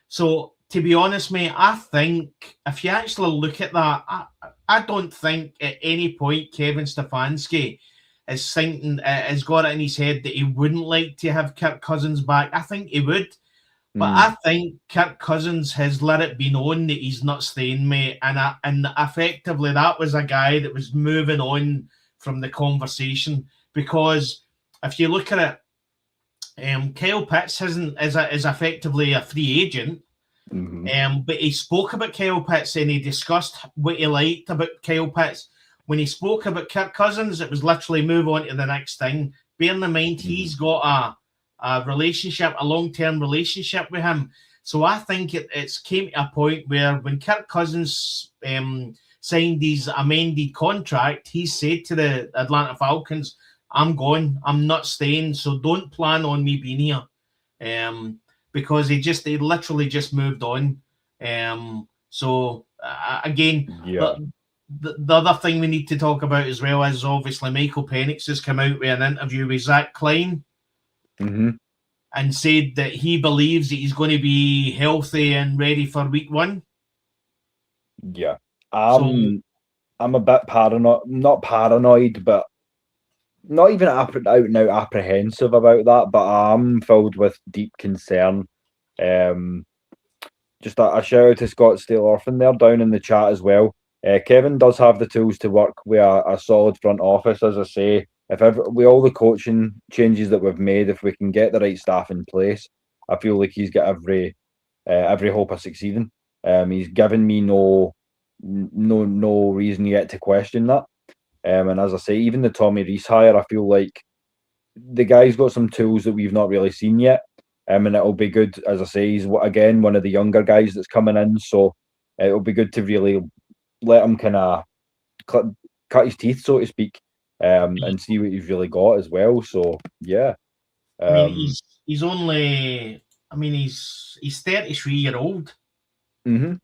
So, to be honest, mate, I think if you actually look at that, I don't think at any point Kevin Stefanski is thinking, has got it in his head that he wouldn't like to have Kirk Cousins back. I think he would. But I think Kirk Cousins has let it be known that he's not staying, mate. And effectively, that was a guy that was moving on from the conversation. Because if you look at it, Kyle Pitts is effectively a free agent. But he spoke about Kyle Pitts and he discussed what he liked about Kyle Pitts. When he spoke about Kirk Cousins, it was literally move on to the next thing. Bearing in mind, he's got a relationship, a long-term relationship with him. So I think it's came to a point where when Kirk Cousins signed his amended contract, he said to the Atlanta Falcons, I'm going, I'm not staying, so don't plan on me being here. Because he literally just moved on. Again, the other thing we need to talk about as well is obviously Michael Penix has come out with an interview with Zach Klein and said that he believes that he's going to be healthy and ready for week 1. Yeah. I'm a bit paranoid, not paranoid, but not even out and out apprehensive about that, but I'm filled with deep concern. Just a shout out to Scott Steele Orphan there down in the chat as well. Kevin does have the tools to work with a solid front office, as I say. With all the coaching changes that we've made, if we can get the right staff in place, I feel like he's got every hope of succeeding. He's given me no reason yet to question that. And as I say, even the Tommy Rees hire, I feel like the guy's got some tools that we've not really seen yet. And it'll be good, as I say, he's again one of the younger guys that's coming in, so it'll be good to really let him kind of cut his teeth, so to speak, and see what he's really got as well. So yeah, he's only, he's 33-year-old. You know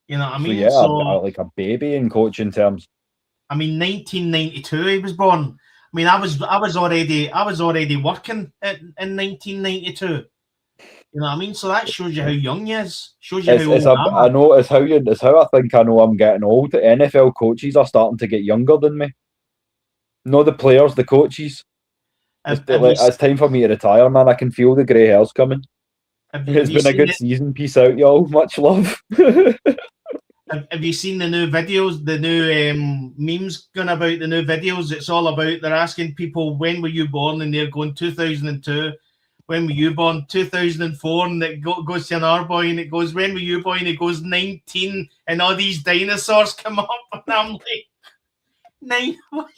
what I mean? So yeah, so, like a baby in coaching terms. 1992 he was born. I was already working in 1992. You know what I mean? So that shows you how young he is. Shows you how old I know. It's how I think I know I'm getting old. The NFL coaches are starting to get younger than me. No, the players, the coaches. It's time for me to retire, man. I can feel the grey hairs coming. It's been a good season. Peace out, y'all. Much love. Have you seen the new videos, the new memes going about the new videos? It's all about, they're asking people, when were you born? And they're going 2002. When were you born? 2004. And it goes to another boy and it goes, when were you born? And it goes 19. And all these dinosaurs come up. And I'm like, 9? What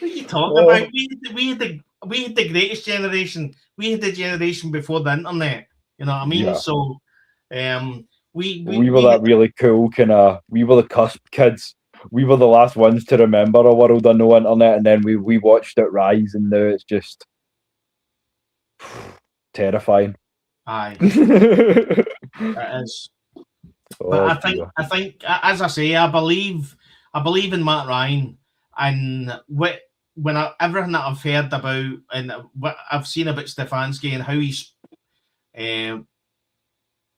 are you talking about? We had the greatest generation. We had the generation before the internet. You know what I mean? Yeah. So, we were that really cool we were the cusp kids. We were the last ones to remember a world of no internet, and then we watched it rise, and now it's just terrifying. Aye. It is. But I think, as I say, I believe in Matt Ryan, and everything that I've heard about and what I've seen about Stefanski and how he's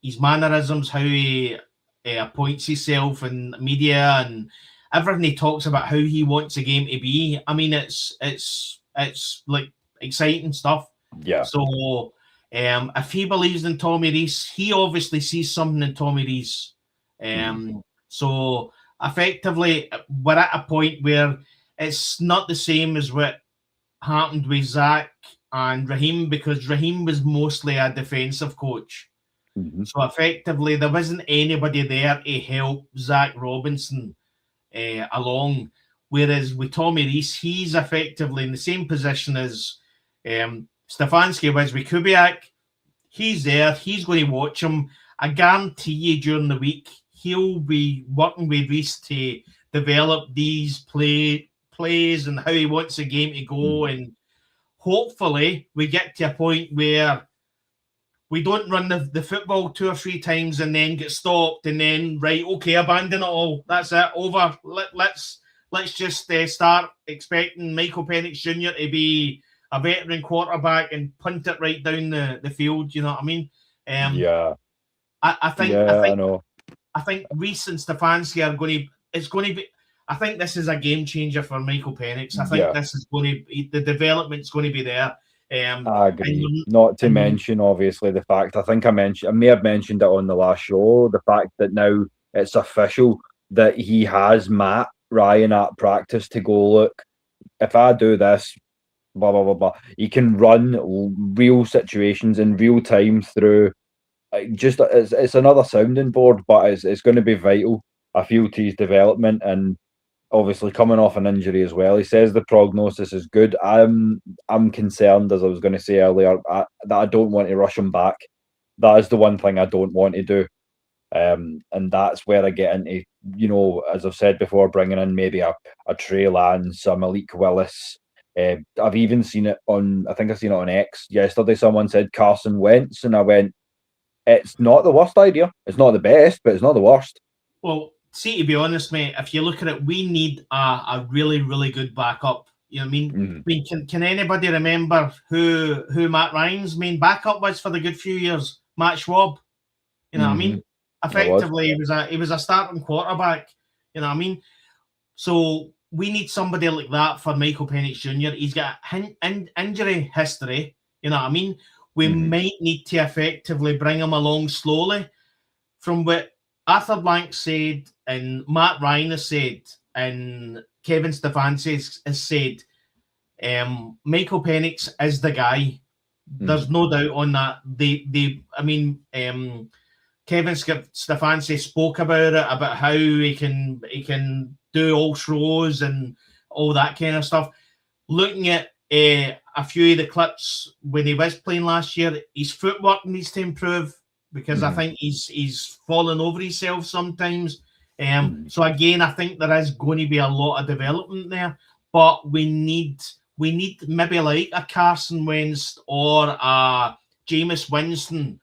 his mannerisms, how he appoints himself in media, and everything he talks about how he wants the game to be. It's like exciting stuff. Yeah. So If he believes in Tommy Rees, he obviously sees something in Tommy Rees. So effectively, we're at a point where it's not the same as what happened with Zach and Raheem, because Raheem was mostly a defensive coach. So effectively, there wasn't anybody there to help Zach Robinson along. Whereas with Tommy Rees, he's effectively in the same position as Stefanski was with Kubiak. He's there. He's going to watch him. I guarantee you during the week, he'll be working with Rees to develop these plays and how he wants the game to go. And hopefully we get to a point where we don't run the football 2 or 3 times and then get stopped and then, right, okay, abandon it all. That's it, over. Let's just start expecting Michael Penix Jr. to be a veteran quarterback and punt it right down the field. You know what I mean? I think Rees and Stefanski are going to. It's going to be. I think this is a game changer for Michael Penix. I think this is going to be, the development's going to be there. I agree. Not to mention, obviously, the fact I may have mentioned it on the last show. The fact that now it's official that he has Matt Ryan at practice to go, look, if I do this, blah blah blah blah, he can run real situations in real time through. It's another sounding board, but it's going to be vital, I feel, to his development. And obviously coming off an injury as well, he says the prognosis is good. I'm concerned, as I was going to say earlier, that I don't want to rush him back. That is the one thing I don't want to do. And that's where I get into, as I've said before, bringing in maybe a Trey Lance, a Malik Willis. I've even seen it I think I seen it on X yesterday. Someone said Carson Wentz, and I went, it's not the worst idea. It's not the best, but it's not the worst. Well, see, to be honest, mate, if you look at it, we need a really, really good backup. You know what I mean? I mean, can anybody remember who Matt Ryan's main backup was for the good few years? Matt Schwab. You know what I mean? Effectively, he was a starting quarterback. You know what I mean? So we need somebody like that for Michael Penix Jr. He's got injury history. You know what I mean? We might need to effectively bring him along slowly. From what Arthur Blank said, and Matt Ryan has said, and Kevin Stefanski has said, Michael Penix is the guy. There's no doubt on that. Kevin Stefanski spoke about it, about how he can do all throws and all that kind of stuff. Looking at a few of the clips when he was playing last year, his footwork needs to improve, because I think he's fallen over himself sometimes. So again, I think there is going to be a lot of development there, but we need maybe like a Carson Wentz or a Jameis Winston,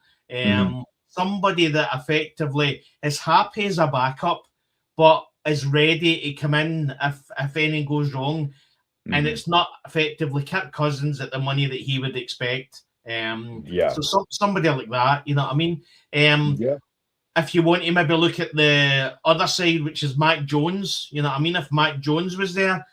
somebody that effectively is happy as a backup, but is ready to come in if anything goes wrong. And it's not effectively Kirk Cousins at the money that he would expect. So somebody like that, you know what I mean? If you want to maybe look at the other side, which is Mac Jones, you know what I mean? If Mac Jones was there,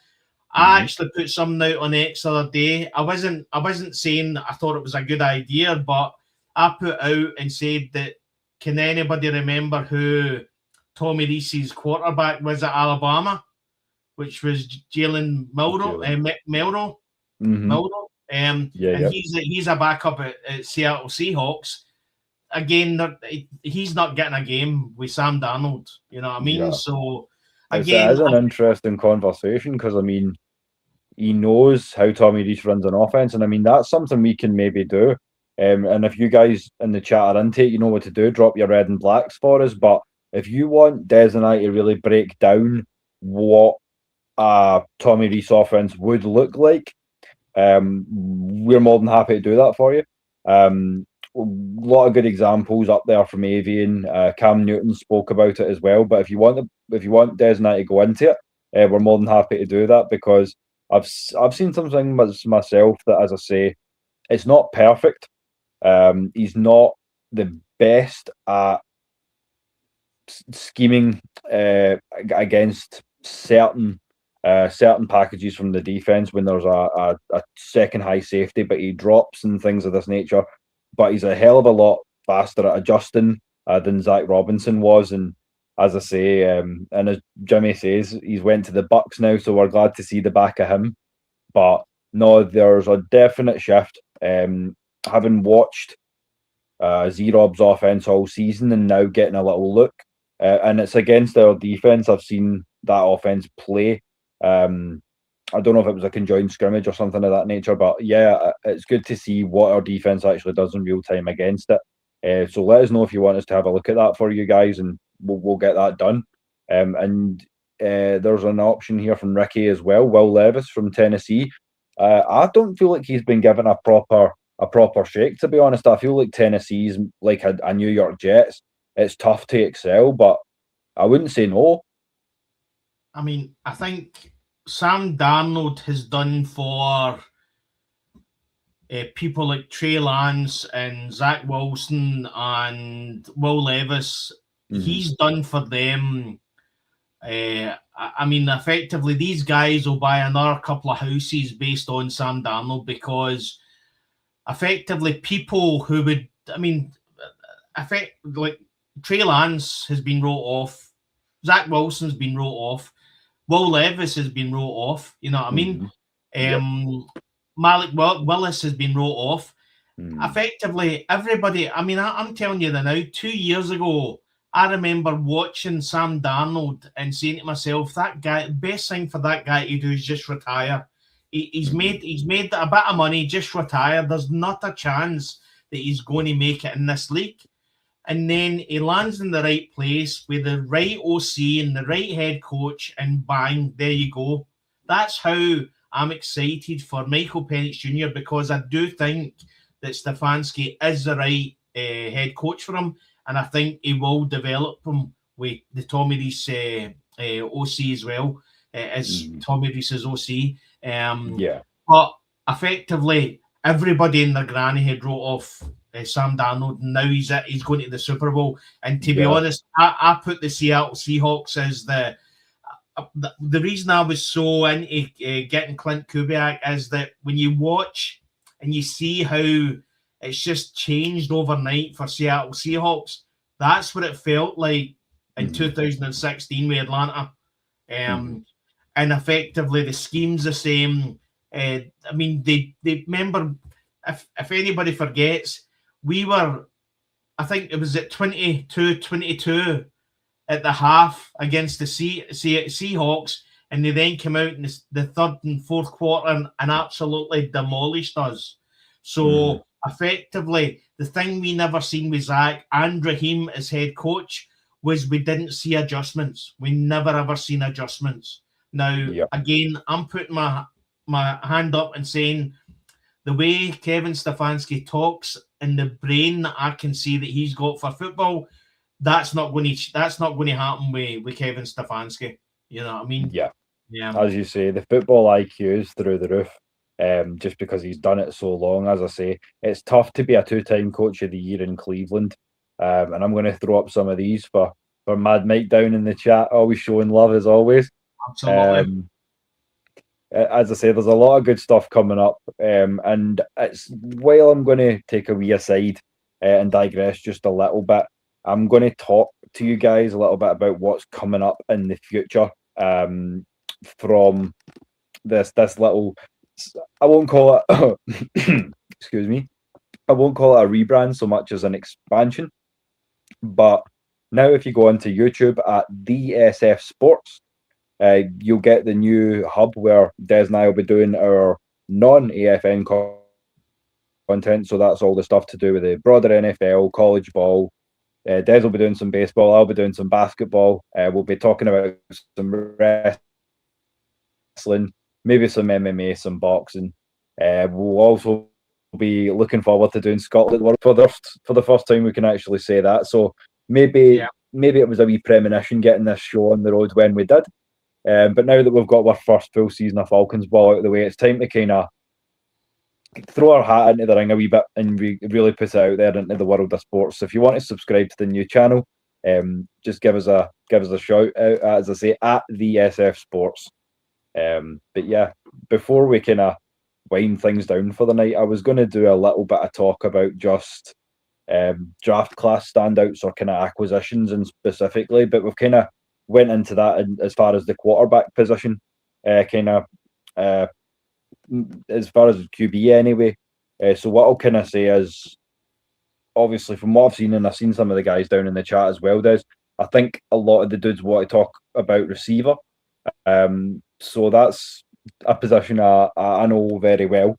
I actually put something out on X the other day. I wasn't saying I thought it was a good idea, but I put out and said that, can anybody remember who Tommy Rees's quarterback was at Alabama, which was Jalen Milroe? And he's a backup at Seattle Seahawks. Again, he's not getting a game with Sam Darnold. You know what I mean? So again, it's an interesting conversation, because I mean, he knows how Tommy Rees runs an offense, and I mean, that's something we can maybe do. And if you guys in the chat are into it, you know what to do. Drop your red and blacks for us. But if you want Des and I to really break down what a Tommy Rees offense would look like, we're more than happy to do that for you. A lot of good examples up there from Avian. Cam Newton spoke about it as well. But if you want Des and I to go into it, we're more than happy to do that, because I've seen some things myself that, as I say, it's not perfect. He's not the best at scheming against certain packages from the defense when there's a second high safety, but he drops and things of this nature. but he's a hell of a lot faster at adjusting than Zach Robinson was. And as I say, and as Jimmy says, he's went to the Bucks now, so we're glad to see the back of him. But no, there's a definite shift. Having watched Z-Rob's offense all season and now getting a little look, and it's against our defense. I've seen that offense play. I don't know if it was a conjoined scrimmage or something of that nature, but yeah, it's good to see what our defense actually does in real time against it. So let us know if you want us to have a look at that for you guys, and we'll get that done. And there's an option here from Ricky as well, Will Levis from Tennessee. I don't feel like he's been given a proper shake, to be honest. I feel like Tennessee's like a New York Jets. It's tough to excel, but I wouldn't say no. I mean, I think Sam Darnold has done for people like Trey Lance and Zach Wilson and Will Levis. He's done for them. I mean, effectively, these guys will buy another couple of houses based on Sam Darnold, because effectively people who would, I mean, like Trey Lance has been wrote off, Zach Wilson's been wrote off, Will Levis has been wrote off, you know what I mean? Yep. Malik Willis has been wrote off. Effectively, everybody, I mean, I'm telling you that now, 2 years ago, I remember watching Sam Darnold and saying to myself, that guy, the best thing for that guy to do is just retire. He's made a bit of money, just retire. There's not a chance that he's going to make it in this league. And then he lands in the right place with the right OC and the right head coach, and bang, there you go. That's how I'm excited for Michael Penix Jr., because I do think that Stefanski is the right head coach for him, and I think he will develop him with the Tommy Rees OC as well, as Tommy Rees's OC. But effectively, everybody in their granny had wrote off Sam Darnold, and now he's going to the Super Bowl. And to be honest, I put the Seattle Seahawks as the reason I was so into getting Clint Kubiak is that when you watch and you see how it's just changed overnight for Seattle Seahawks, that's what it felt like in 2016 with Atlanta. And effectively the scheme's the same. I mean, they remember, if anybody forgets, we were, I think it was at 22 at the half against the Seahawks, and they then came out in the third and fourth quarter and absolutely demolished us. So effectively, the thing we never seen with Zach and Raheem as head coach was we didn't see adjustments. We never ever seen adjustments. Now, again, I'm putting my hand up and saying the way Kevin Stefanski talks and the brain that I can see that he's got for football, that's not going to happen with Kevin Stefanski. You know what I mean? Yeah. As you say, the football IQ is through the roof. Just because he's done it so long. As I say, it's tough to be a 2-time coach of the year in Cleveland. And I'm going to throw up some of these for Mad Mike down in the chat, always showing love as always. Absolutely. As I say, there's a lot of good stuff coming up. And it's, while I'm going to take a wee aside and digress just a little bit, I'm going to talk to you guys a little bit about what's coming up in the future from this little, I won't call it, excuse me, I won't call it a rebrand so much as an expansion. But now if you go onto YouTube at DSF Sports, you'll get the new hub where Des and I will be doing our non-AFN content. So that's all the stuff to do with the broader NFL, college ball. Des will be doing some baseball. I'll be doing some basketball. We'll be talking about some wrestling, maybe some MMA, some boxing. We'll also be looking forward to doing Scotland for the first time we can actually say that. So maybe it was a wee premonition getting this show on the road when we did. But now that we've got our first full season of Falcons ball out of the way, it's time to kind of throw our hat into the ring a wee bit and really put it out there into the world of sports. So if you want to subscribe to the new channel, just give us a shout out, as I say, at the SF Sports. But yeah, before we kind of wind things down for the night, I was going to do a little bit of talk about just draft class standouts or kind of acquisitions and specifically, but we've kind of went into that as far as the quarterback position, kind of as far as QB anyway. So what I'll kind of say is, obviously from what I've seen, and I've seen some of the guys down in the chat as well, I think a lot of the dudes want to talk about receiver. So that's a position I know very well.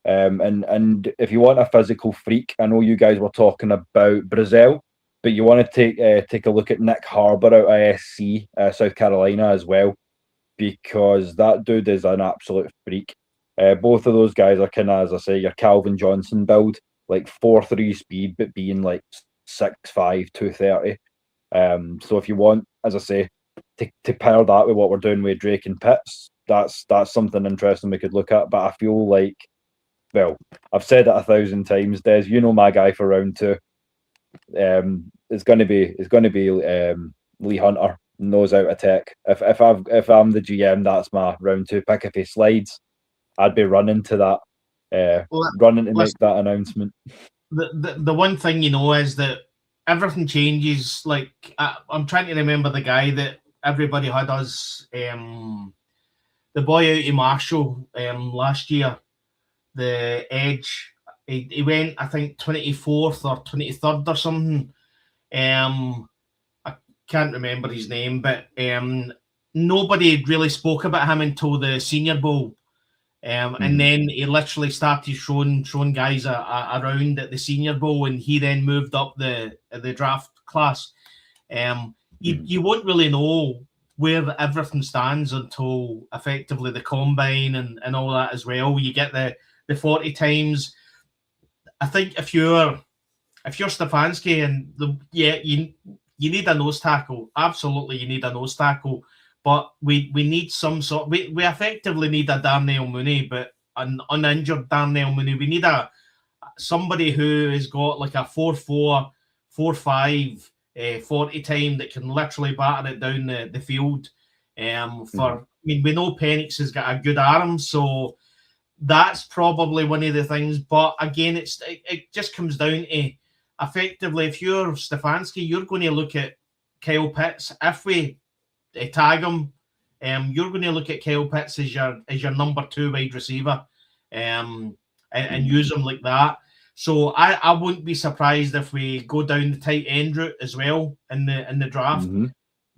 And if you want a physical freak, I know you guys were talking about Brazil, but you want to take a look at Nick Harbour out of SC, South Carolina as well, because that dude is an absolute freak. Both of those guys are kind of, as I say, your Calvin Johnson build, like 4.3 speed, but being like 6'5", 230. So if you want, as I say, to pair that with what we're doing with Drake and Pitts, that's something interesting we could look at. But I feel like, well, I've said it 1,000 times, Des. You know my guy for round 2. It's going to be Lee Hunter. Knows how to tech. If I'm the GM, that's my round 2 pick. If he slides, I'd be running to that, running to make that announcement. The one thing you know is that everything changes. Like I'm trying to remember the guy that everybody had us, the boy out of Marshall last year, the edge. He went, I think, 24th or 23rd or something. I can't remember his name, but nobody really spoke about him until the Senior Bowl. And then he literally started showing guys around at the Senior Bowl, and he then moved up the draft class. You won't really know where everything stands until effectively the combine and all that as well. You get the 40 times. I think if you're Stefanski and you need a nose tackle. Absolutely, you need a nose tackle. But we need some sort. We effectively need a Darnell Mooney, but an uninjured Darnell Mooney. We need somebody who has got like a 4.4, 4.5, 40 time that can literally batter it down the field. I mean, we know Penix has got a good arm, so that's probably one of the things. But again, it just comes down to effectively, if you're Stefanski, you're going to look at Kyle Pitts. If we tag him, you're going to look at Kyle Pitts as your number 2 wide receiver, and use him like that. So I wouldn't be surprised if we go down the tight end route as well in the draft.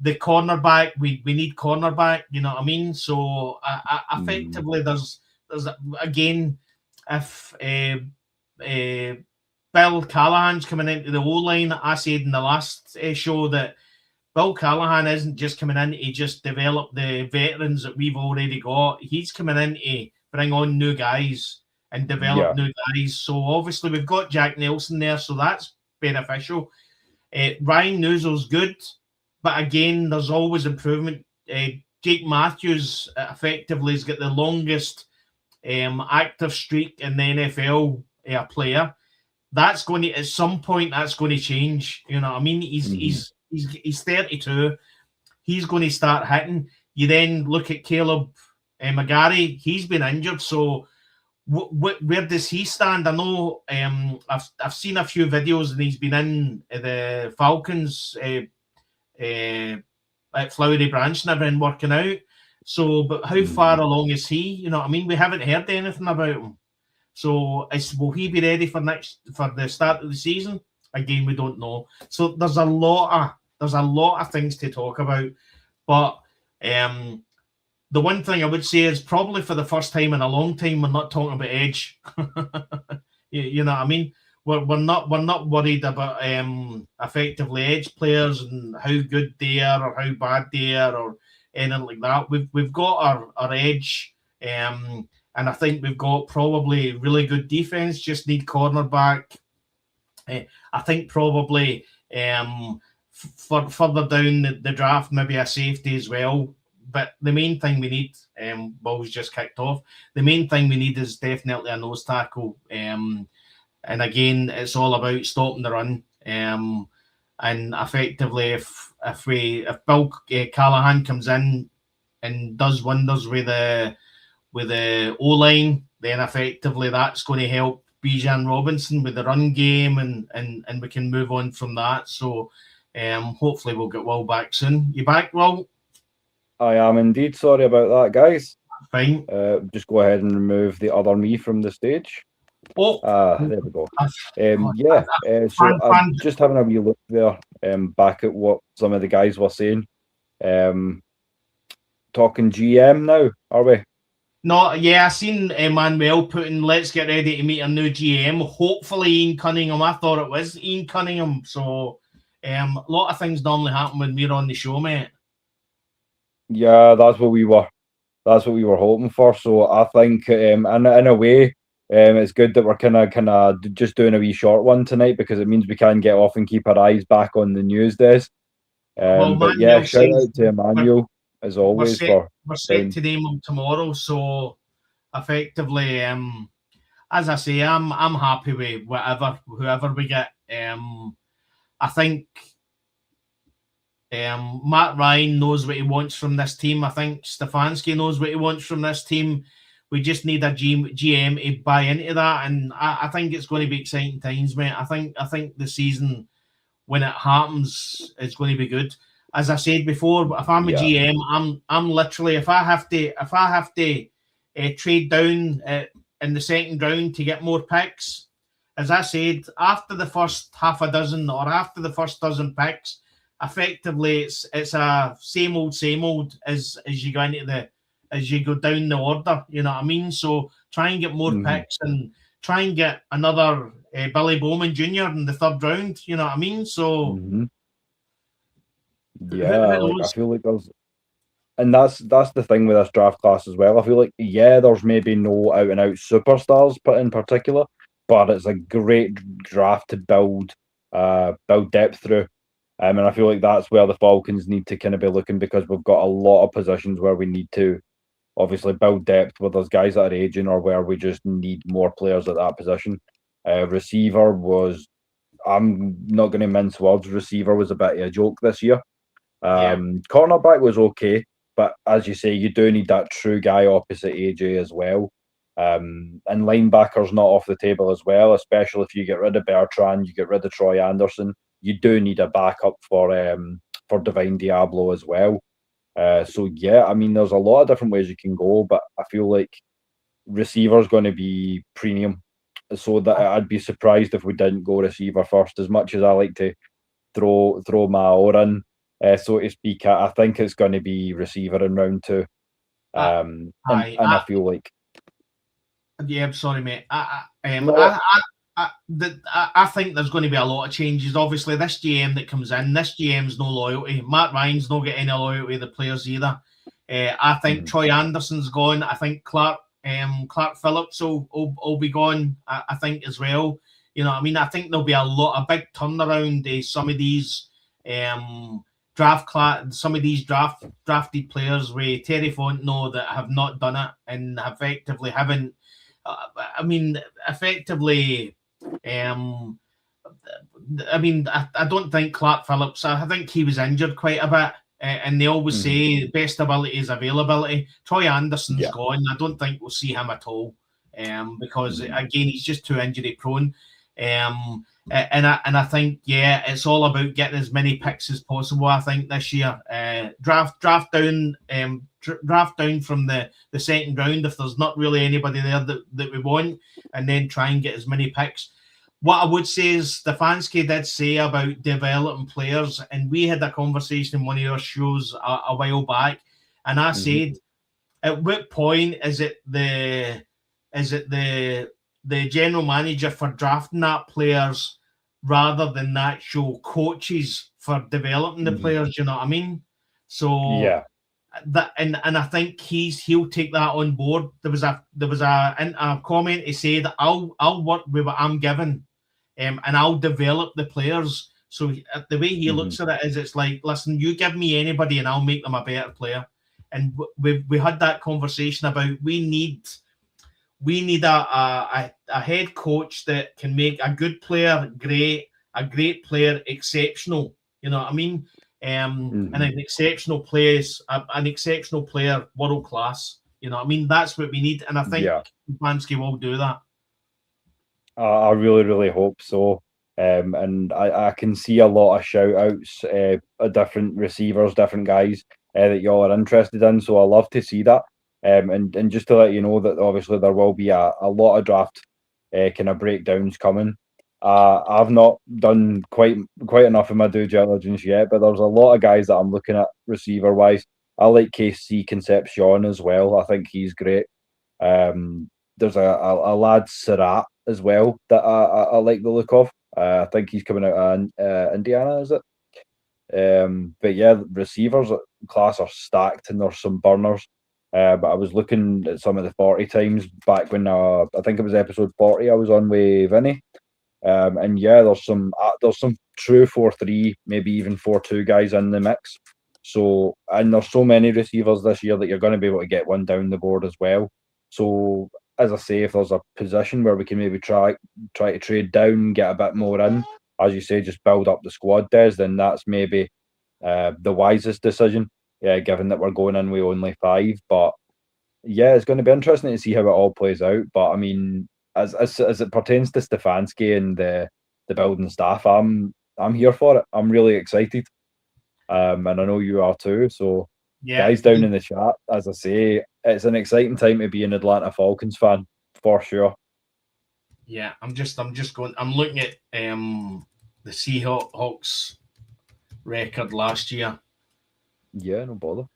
The cornerback, we need cornerback. You know what I mean? So effectively, there's again, if Bill Callahan's coming into the O-line, I said in the last show that Bill Callahan isn't just coming in to just develop the veterans that we've already got. He's coming in to bring on new guys and develop new guys. So obviously we've got Jack Nelson there, so that's beneficial. Ryan Newsell's good, but again, there's always improvement. Jake Matthews effectively has got the longest active streak in the NFL player. That's going to, at some point, that's going to change. You know what I mean? He's 32. He's going to start hitting. You then look at Caleb McGarry. He's been injured. So where does he stand? I know I've seen a few videos and he's been in the Falcons at Flowery Branch and everything working out. So, but how far along is he? You know what I mean? We haven't heard anything about him. So will he be ready for the start of the season? Again, we don't know. So there's a lot of things to talk about. But the one thing I would say is probably for the first time in a long time, we're not talking about edge. you know what I mean? We're not worried about effectively edge players and how good they are or how bad they are or anything like that. We've got our edge. And I think we've got probably really good defense, just need cornerback. I think probably further down the draft, maybe a safety as well. But the main thing we need, Ball's just kicked off, the main thing we need is definitely a nose tackle. And again, it's all about stopping the run. And effectively, if Bill Callahan comes in and does wonders with with the O-line, then effectively that's going to help Bijan Robinson with the run game, and we can move on from that. So hopefully we'll get Will back soon. You back, Will? I am indeed. Sorry about that, guys. Fine. Just go ahead and remove the other me from the stage. Oh, there we go. So I'm just having a wee look there, back at what some of the guys were saying. Talking GM now, are we? No, yeah, I seen Manuel putting, let's get ready to meet a new GM. Hopefully Ian Cunningham. I thought it was Ian Cunningham. So a lot of things normally happen when we're on the show, mate. Yeah, that's what we were hoping for. So I think in a way, it's good that we're kind of just doing a wee short one tonight, because it means we can get off and keep our eyes back on the news desk. But yeah, shout out to Emmanuel as always. We're set to name him tomorrow, so effectively, as I say, I'm happy with whoever we get. I think Matt Ryan knows what he wants from this team. I think Stefanski knows what he wants from this team. We just need a GM to buy into that, and I think it's going to be exciting times, mate. I think the season, when it happens, is going to be good. As I said before, if I'm a GM, I'm literally, if I have to trade down in the second round to get more picks, as I said, after the first half a dozen or after the first dozen picks, effectively it's a same old as you go into as you go down the order. You know what I mean? So try and get more picks and try and get another Billy Bowman Jr. in the third round. You know what I mean? So. Yeah, I feel like and that's the thing with this draft class as well. I feel like there's maybe no out and out superstars in particular, but it's a great draft to build depth through. And I feel like that's where the Falcons need to kind of be looking, because we've got a lot of positions where we need to obviously build depth with those guys that are aging, or where we just need more players at that position. Receiver was, I'm not going to mince words, receiver was a bit of a joke this year. Cornerback was okay, but as you say, you do need that true guy opposite AJ as well. And linebacker's not off the table as well, especially if you get rid of Bertrand, you get rid of Troy Anderson. You do need a backup for Divine Diablo as well. So yeah, I mean, there's a lot of different ways you can go, but I feel like receiver's going to be premium. So that I'd be surprised if we didn't go receiver first. As much as I like to throw my oar in, so to speak, I think it's going to be receiver in round 2. And I feel like, yeah, sorry, mate. I think there's going to be a lot of changes. Obviously, this GM that comes in, this GM's no loyalty. Matt Ryan's not getting any loyalty to the players either. I think Troy Anderson's gone. I think Clark Phillips will be gone. I think as well. You know what I mean? I think there'll be a big turnaround. Some of these drafted players with Terry Fontenot that have not done it and effectively haven't. Effectively. I don't think Clark Phillips. I think he was injured quite a bit, and they always say best ability is availability. Troy Anderson's gone. I don't think we'll see him at all, because again he's just too injury prone. And I think it's all about getting as many picks as possible. I think this year, draft down from the second round if there's not really anybody there that we want, and then try and get as many picks. What I would say is Stefanski did say about developing players, and we had a conversation in one of your shows a while back, and I said, at what point is it the general manager for drafting that players rather than the actual coaches for developing the players? You know what I mean? So that, and I think he'll take that on board. There was a comment he said, I'll work with what I'm given, and I'll develop the players. So the way he looks at it is, it's like, listen, you give me anybody and I'll make them a better player. And we had that conversation about we need a head coach that can make a good player great, a great player exceptional. You know what I mean? And an exceptional player world class. You know what I mean? That's what we need, and I think Stefanski will do that. I really, really hope so. And I can see a lot of shout outs of different receivers, different guys that y'all are interested in. So I love to see that. And just to let you know that obviously there will be a lot of draft kind of breakdowns coming. I've not done quite enough of my due diligence yet, but there's a lot of guys that I'm looking at receiver wise. I like KC Concepcion as well. I think he's great. There's a lad Surratt as well that I like the look of. I think he's coming out of Indiana, is it? But yeah, receivers class are stacked, and there's some burners. But I was looking at some of the 40 times back when I think it was episode 40 I was on with Vinny. And yeah, there's some true 4-3, maybe even 4-2 guys in the mix. So, and there's so many receivers this year that you're going to be able to get one down the board as well. So, as I say, if there's a position where we can maybe try to trade down, get a bit more in, as you say, just build up the squad, Des, then that's maybe the wisest decision, given that we're going in with only 5. But yeah, it's going to be interesting to see how it all plays out. But I mean, as it pertains to Stefanski and the building staff, I'm here for it. I'm really excited. And I know you are too. So guys down in the chat, as I say, it's an exciting time to be an Atlanta Falcons fan for sure. Yeah, I'm looking at the Seahawks record last year. Yeah, no bother.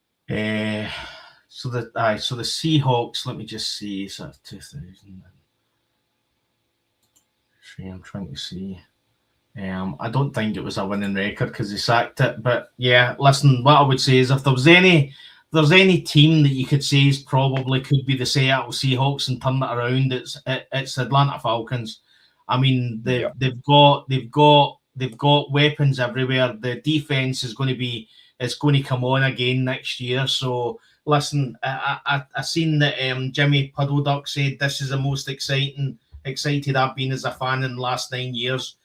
So the Seahawks, let me just see, so 2000. I'm trying to see. I don't think it was a winning record because they sacked it. But yeah, listen, what I would say is if there's any team that you could say is probably could be the Seattle Seahawks and turn it around, it's Atlanta Falcons. I mean, they've got weapons everywhere. The defense is going to come on again next year. So listen, I seen that Jimmy Puddleduck said this is the most excited I've been as a fan in the last 9 years.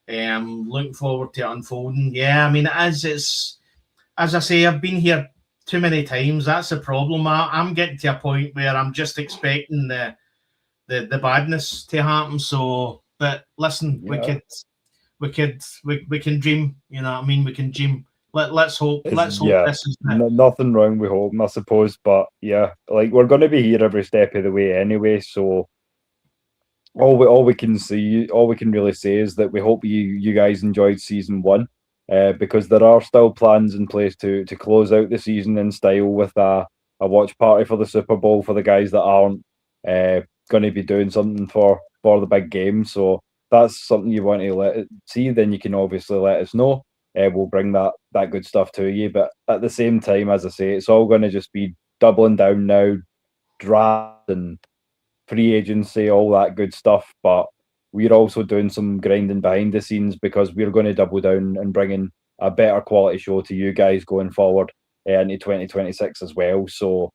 Looking forward to it unfolding. Yeah, I mean, as I say, I've been here too many times. That's a problem. I'm getting to a point where I'm just expecting the badness to happen. So, but listen, we can dream. You know what I mean? We can dream. Let's hope. Let's hope this is it. Nothing wrong with hoping, I suppose. But yeah, like we're going to be here every step of the way anyway. So all we can really say is that we hope you guys enjoyed season 1, because there are still plans in place to close out the season in style with a watch party for the Super Bowl for the guys that aren't going to be doing something for the big game. So that's something you want to see, then you can obviously let us know. We'll bring that good stuff to you. But at the same time, as I say, it's all going to just be doubling down now, draft and free agency, all that good stuff. But we're also doing some grinding behind the scenes because we're going to double down and bring in a better quality show to you guys going forward into 2026 as well. So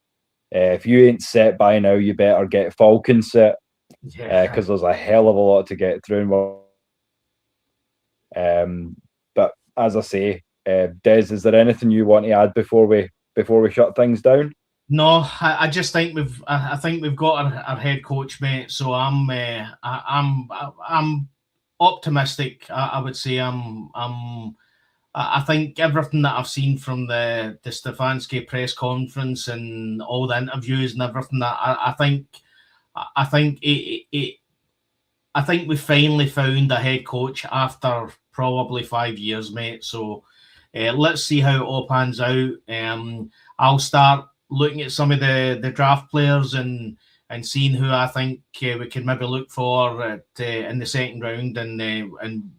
if you ain't set by now, you better get Falcon set, because there's a hell of a lot to get through. But as I say, Des, is there anything you want to add before we shut things down? No, I just think we've got our head coach, mate. So I'm optimistic. I would say I think everything that I've seen from the Stefanski press conference and all the interviews and everything, that I think we finally found a head coach after probably 5 years, mate. So let's see how it all pans out. I'll start looking at some of the draft players and seeing who I think we can maybe look for in the second round, and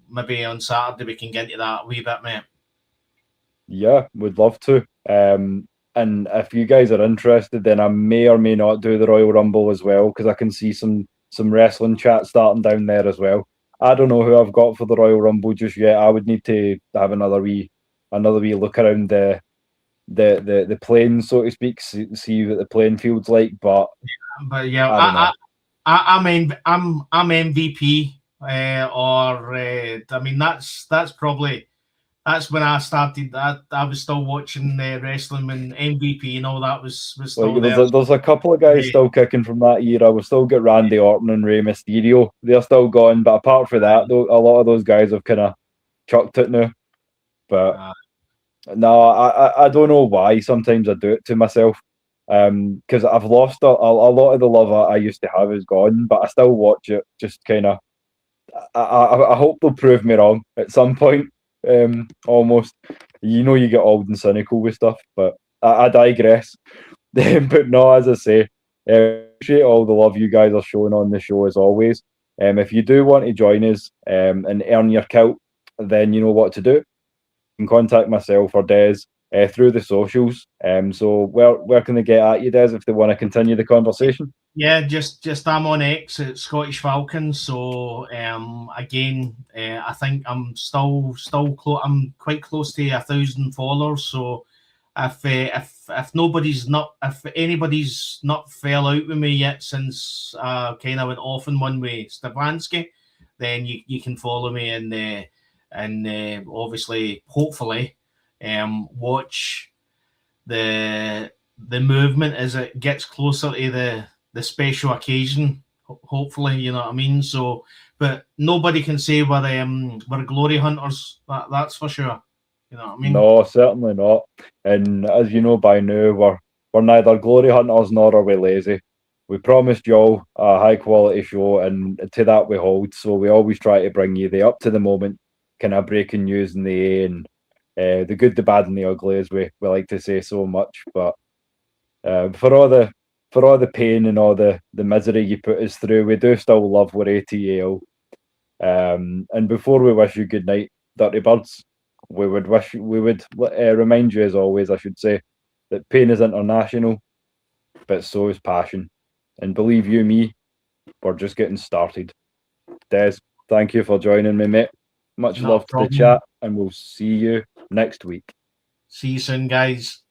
maybe on Saturday we can get into that a wee bit, mate. Yeah, would love to. And if you guys are interested, then I may or may not do the Royal Rumble as well, because I can see some wrestling chat starting down there as well. I don't know who I've got for the Royal Rumble just yet. I would need to have another wee look around the plane, so to speak, see what the playing field's like. But yeah, I'm MVP, I mean that's probably that's when I started. I was still watching wrestling when MVP and all that was still Like there. there's a couple of guys still kicking from that era. We've still got Randy Orton and Rey Mysterio. They're still gone, but apart from that, though, a lot of those guys have kind of chucked it now. But no, I don't know why. Sometimes I do it to myself. Because I've lost a lot of the love I used to have is gone, but I still watch it. Just kind of, I hope they'll prove me wrong at some point. Almost, you know, you get old and cynical with stuff, but I digress. But no, as I say, appreciate all the love you guys are showing on the show as always. If you do want to join us and earn your kilt, then you know what to do. You can contact myself or Des through the socials. So where can they get at you, Des, if they want to continue the conversation? Yeah, just I'm on X at Scottish Falcons. So again, I think I'm still I'm quite close to 1,000 followers. So if anybody's not fell out with me yet since kind of went off in one way, Stefanski, then you can follow me and obviously hopefully watch the movement as it gets closer to the special occasion, hopefully, you know what I mean. So, but nobody can say we're glory hunters. That's for sure. You know what I mean? No, certainly not. And as you know by now, we're neither glory hunters nor are we lazy. We promised y'all a high quality show, and to that we hold. So we always try to bring you the up to the moment kind of breaking news in the A and the good, the bad, and the ugly, as we like to say so much. But for all the pain and all the misery you put us through, we do still love our ATL. And before we wish you good night, Dirty Birds, we would remind you, as always, I should say, that pain is international, but so is passion. And believe you me, we're just getting started. Des, thank you for joining me, mate. Much love to the chat, and we'll see you next week. See you soon, guys.